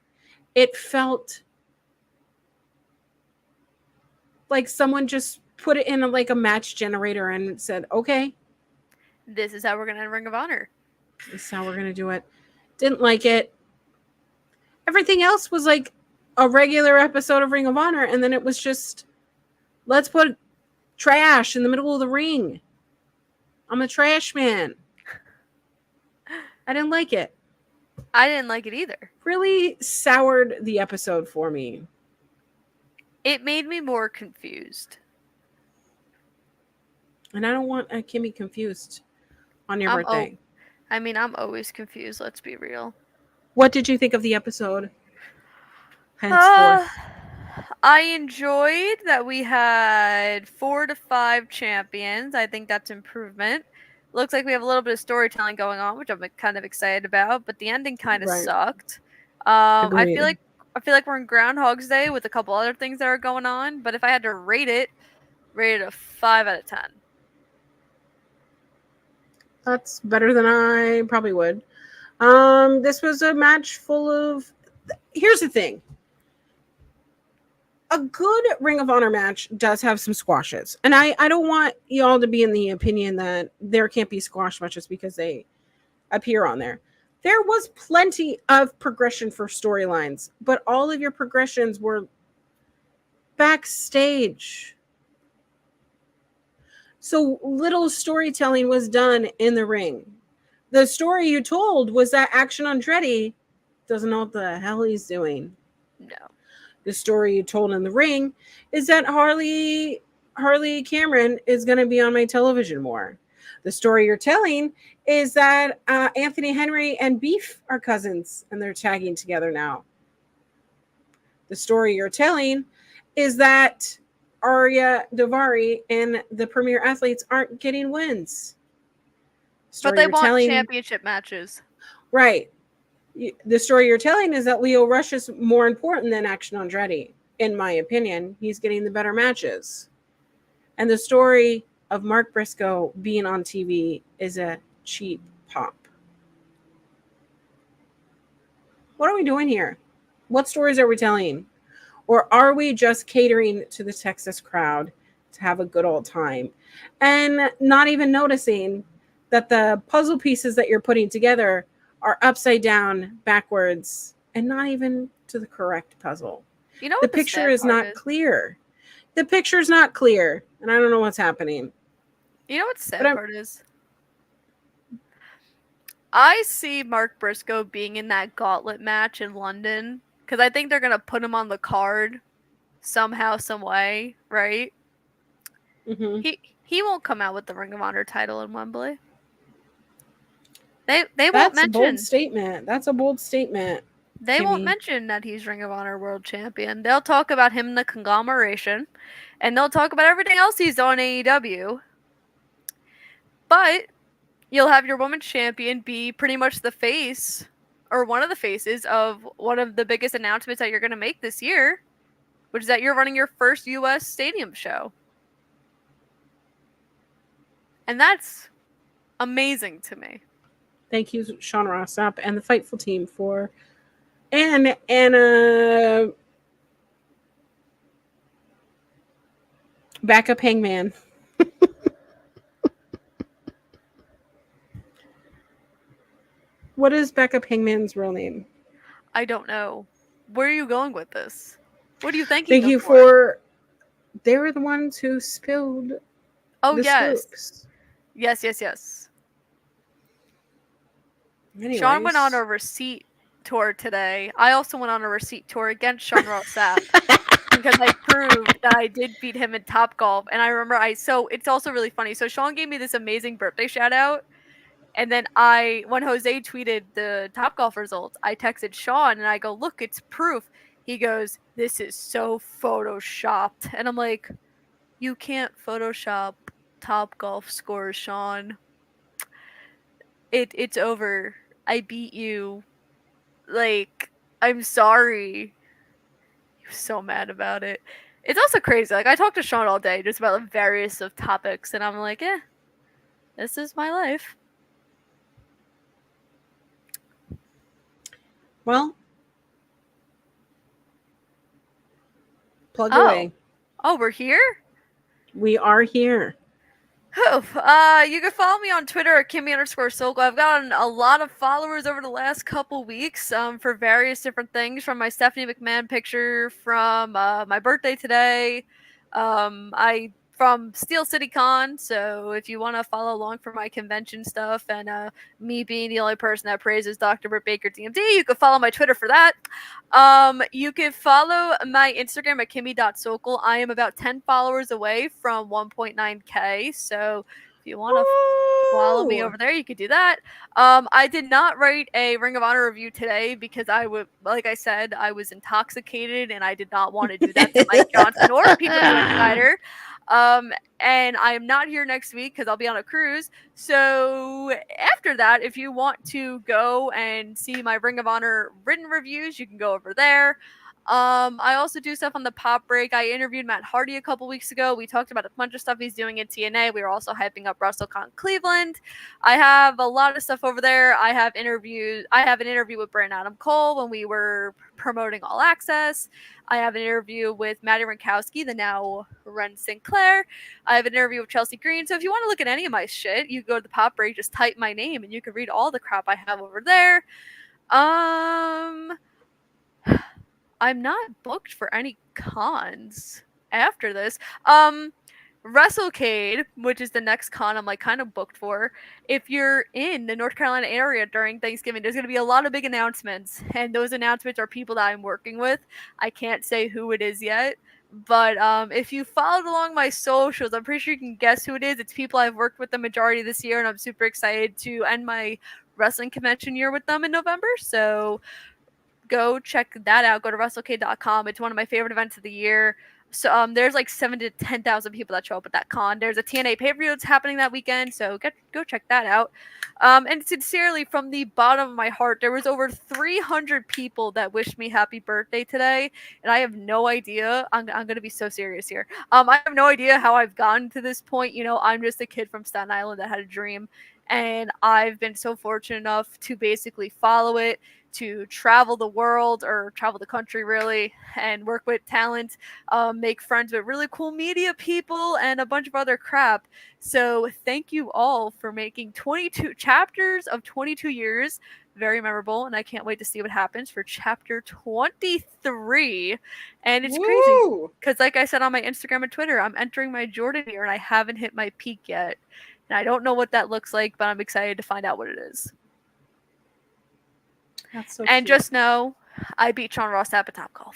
It felt like someone just put it in a match generator and said, okay, this is how we're going to end Ring of Honor. this is how we're going to do it. Didn't like it. Everything else was like a regular episode of Ring of Honor, and then it was just, let's put trash in the middle of the ring. I'm a trash man. I didn't like it. I didn't like it either. Really soured the episode for me. It made me more confused. And I don't want Kimmy confused on your birthday. I'm always confused, let's be real. What did you think of the episode? Henceforth. I enjoyed that we had 4 to 5 champions. I think that's improvement. Looks like we have a little bit of storytelling going on, which I'm kind of excited about, but the ending kind of sucked. I feel like we're in Groundhog's Day with a couple other things that are going on, but if I had to rate it a 5 out of 10. That's better than I probably would. This was a match full of... Here's the thing. A good Ring of Honor match does have some squashes. And I don't want y'all to be in the opinion that there can't be squash matches because they appear on there. There was plenty of progression for storylines, but all of your progressions were backstage. So little storytelling was done in the ring. The story you told was that Action Andretti doesn't know what the hell he's doing. No. The story you told in the ring is that Harley Cameron is going to be on my television more. The story you're telling is that Anthony Henry and Beef are cousins and they're tagging together now. The story you're telling is that Arya Davari and the Premier Athletes aren't getting wins. But they want championship matches. Right. The story you're telling is that Lio Rush is more important than Action Andretti. In my opinion, he's getting the better matches. And the story of Mark Briscoe being on TV is a cheap pop. What are we doing here? What stories are we telling? Or are we just catering to the Texas crowd to have a good old time and not even noticing that the puzzle pieces that you're putting together are upside down, backwards, and not even to the correct puzzle? You know, the picture is not clear. The picture's not clear, and I don't know what's happening. You know what the sad part is? I see Mark Briscoe being in that gauntlet match in London because I think they're going to put him on the card somehow, some way, right? Mm-hmm. He won't come out with the Ring of Honor title in Wembley. They won't That's mention. a bold statement. That's a bold statement. They Kimmy. won't mention that he's Ring of Honor World Champion. They'll talk about him in the conglomeration, and they'll talk about everything else he's on AEW. But you'll have your women's champion be pretty much the face or one of the faces of one of the biggest announcements that you're going to make this year, which is that you're running your first U.S. stadium show. And that's amazing to me. Thank you, Sean Rossap and the Fightful team for and Anna backup hangman. What is backup hangman's real name? I don't know. Where are you going with this? What are you thinking? Thank you for. They were the ones who spilled. Oh the yes, scoops. yes. Anyways. Sean went on a receipt tour today. I also went on a receipt tour against Sean Rossap because I proved that I did beat him in Topgolf. And I remember so it's also really funny. So Sean gave me this amazing birthday shout out. And then when Jose tweeted the Topgolf results, I texted Sean and I go, look, it's proof. He goes, this is so photoshopped. And I'm like, you can't Photoshop Topgolf scores, Sean. It's over. I beat you. Like, I'm sorry. He was so mad about it. It's also crazy. Like, I talked to Sean all day just about various of topics, and I'm like, this is my life. Well, plug away. Oh, we're here? We are here. You can follow me on Twitter at Kimmy_Sokol. I've gotten a lot of followers over the last couple weeks for various different things, from my Stephanie McMahon picture from my birthday today. From Steel City Con, so if you want to follow along for my convention stuff and me being the only person that praises Dr. Britt Baker DMD, you can follow my Twitter for that. You can follow my Instagram at Kimmy.Sokol. I am about 10 followers away from 1.9k, so if you want to follow me over there, you could do that. I did not write a Ring of Honor review today because like I said, I was intoxicated and I did not want to do that to Mike Johnson or Peter Schneider. And I am not here next week because I'll be on a cruise. So after that, if you want to go and see my Ring of Honor written reviews, you can go over there. I also do stuff on the Pop Break. I interviewed Matt Hardy a couple weeks ago. We talked about a bunch of stuff he's doing in TNA. We were also hyping up WrestleCon Cleveland. I have a lot of stuff over there. I have an interview with Brandon Adam Cole when we were promoting All Access. I have an interview with Maddie Rinkowski, the now Ren Sinclair. I have an interview with Chelsea Green. So if you want to look at any of my shit, you go to the Pop Break, just type my name, and you can read all the crap I have over there. I'm not booked for any cons after this. WrestleCade, which is the next con I'm like kind of booked for. If you're in the North Carolina area during Thanksgiving, there's going to be a lot of big announcements, and those announcements are people that I'm working with. I can't say who it is yet, but if you followed along my socials, I'm pretty sure you can guess who it is. It's people I've worked with the majority of this year, and I'm super excited to end my wrestling convention year with them in November. So go check that out. Go to WrestleCade.com. It's one of my favorite events of the year. So there's like 7,000 to 10,000 people that show up at that con. There's a TNA pay-per-view that's happening that weekend, so go check that out. And sincerely, from the bottom of my heart, there was over 300 people that wished me happy birthday today, and I have no idea. I'm going to be so serious here. I have no idea how I've gotten to this point. You know, I'm just a kid from Staten Island that had a dream, and I've been so fortunate enough to basically follow it, to travel the world, or travel the country really, and work with talent, make friends with really cool media people, and a bunch of other crap. So thank you all for making 22 chapters of 22 years very memorable, and I can't wait to see what happens for chapter 23. And it's crazy because, like I said on my Instagram and Twitter, I'm entering my Jordan year and I haven't hit my peak yet, and I don't know what that looks like, but I'm excited to find out what it is. That's so and cute. just know, I beat Sean Rossap at Topgolf.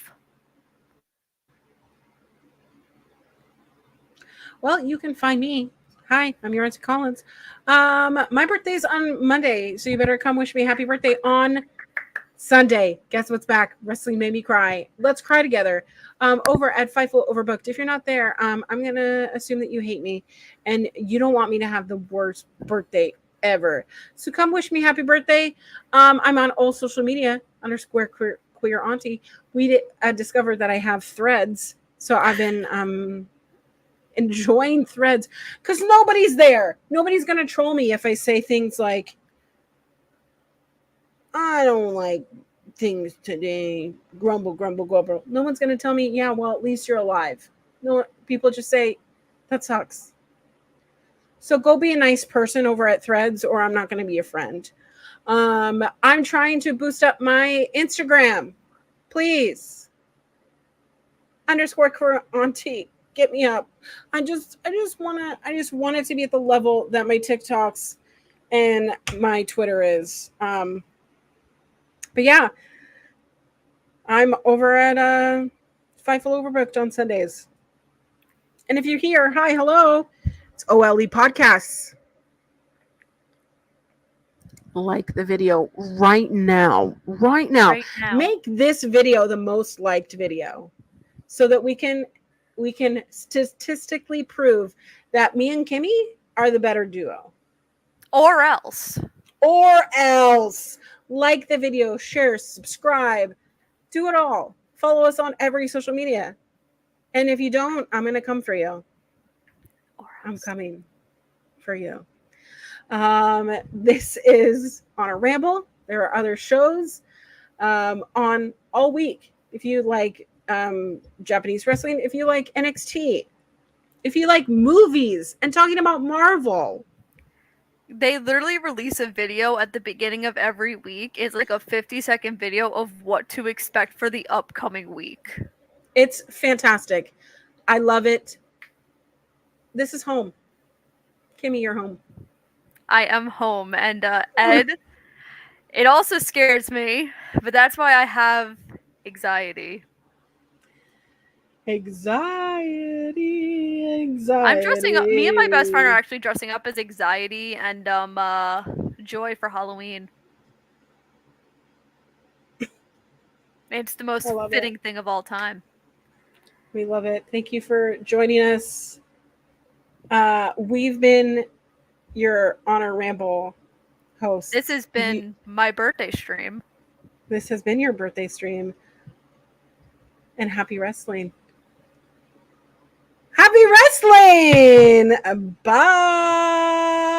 Well, you can find me. Hi, I'm your Auntie Collins. My birthday's on Monday, so you better come wish me happy birthday on Sunday, guess what's back? Wrestling Made Me Cry. Let's cry together. Over at Fightful Overbooked. If you're not there, I'm gonna assume that you hate me and you don't want me to have the worst birthday ever. So come wish me happy birthday. I'm on all social media _ queer auntie. We discovered that I have threads, so I've been enjoying threads because nobody's there. Nobody's gonna troll me if I say things like, I don't like things today. Grumble, grumble, grumble. No one's going to tell me, yeah, well, at least you're alive. No, people just say, that sucks. So go be a nice person over at Threads, or I'm not going to be a friend. I'm trying to boost up my Instagram. Please. _ auntie. Get me up. I just want it to be at the level that my TikToks and my Twitter is. But yeah, I'm over at Fightful Overbooked on Sundays. And if you're here, hi, hello. It's OLE Podcasts. Like the video right now. Right now. Right now. Make this video the most liked video so that we can statistically prove that me and Kimmy are the better duo. Or else. Like the video, share, subscribe, do it all. Follow us on every social media. And if you don't, I'm going to come for you. I'm coming for you. This is Honor Ramble. There are other shows on all week. If you like Japanese wrestling, if you like NXT, if you like movies and talking about Marvel. They literally release a video at the beginning of every week. It's like a 50-second video of what to expect for the upcoming week. It's fantastic. I love it. This is home. Kimmy, you're home. I am home. And Ed, it also scares me, but that's why I have anxiety. Anxiety. I'm dressing up. Me and my best friend are actually dressing up as anxiety and joy for Halloween. It's the most fitting thing of all time. We love it. Thank you for joining us. We've been your Honor Ramble host. This has been my birthday stream. This has been your birthday stream. And happy wrestling. Happy wrestling! Bye!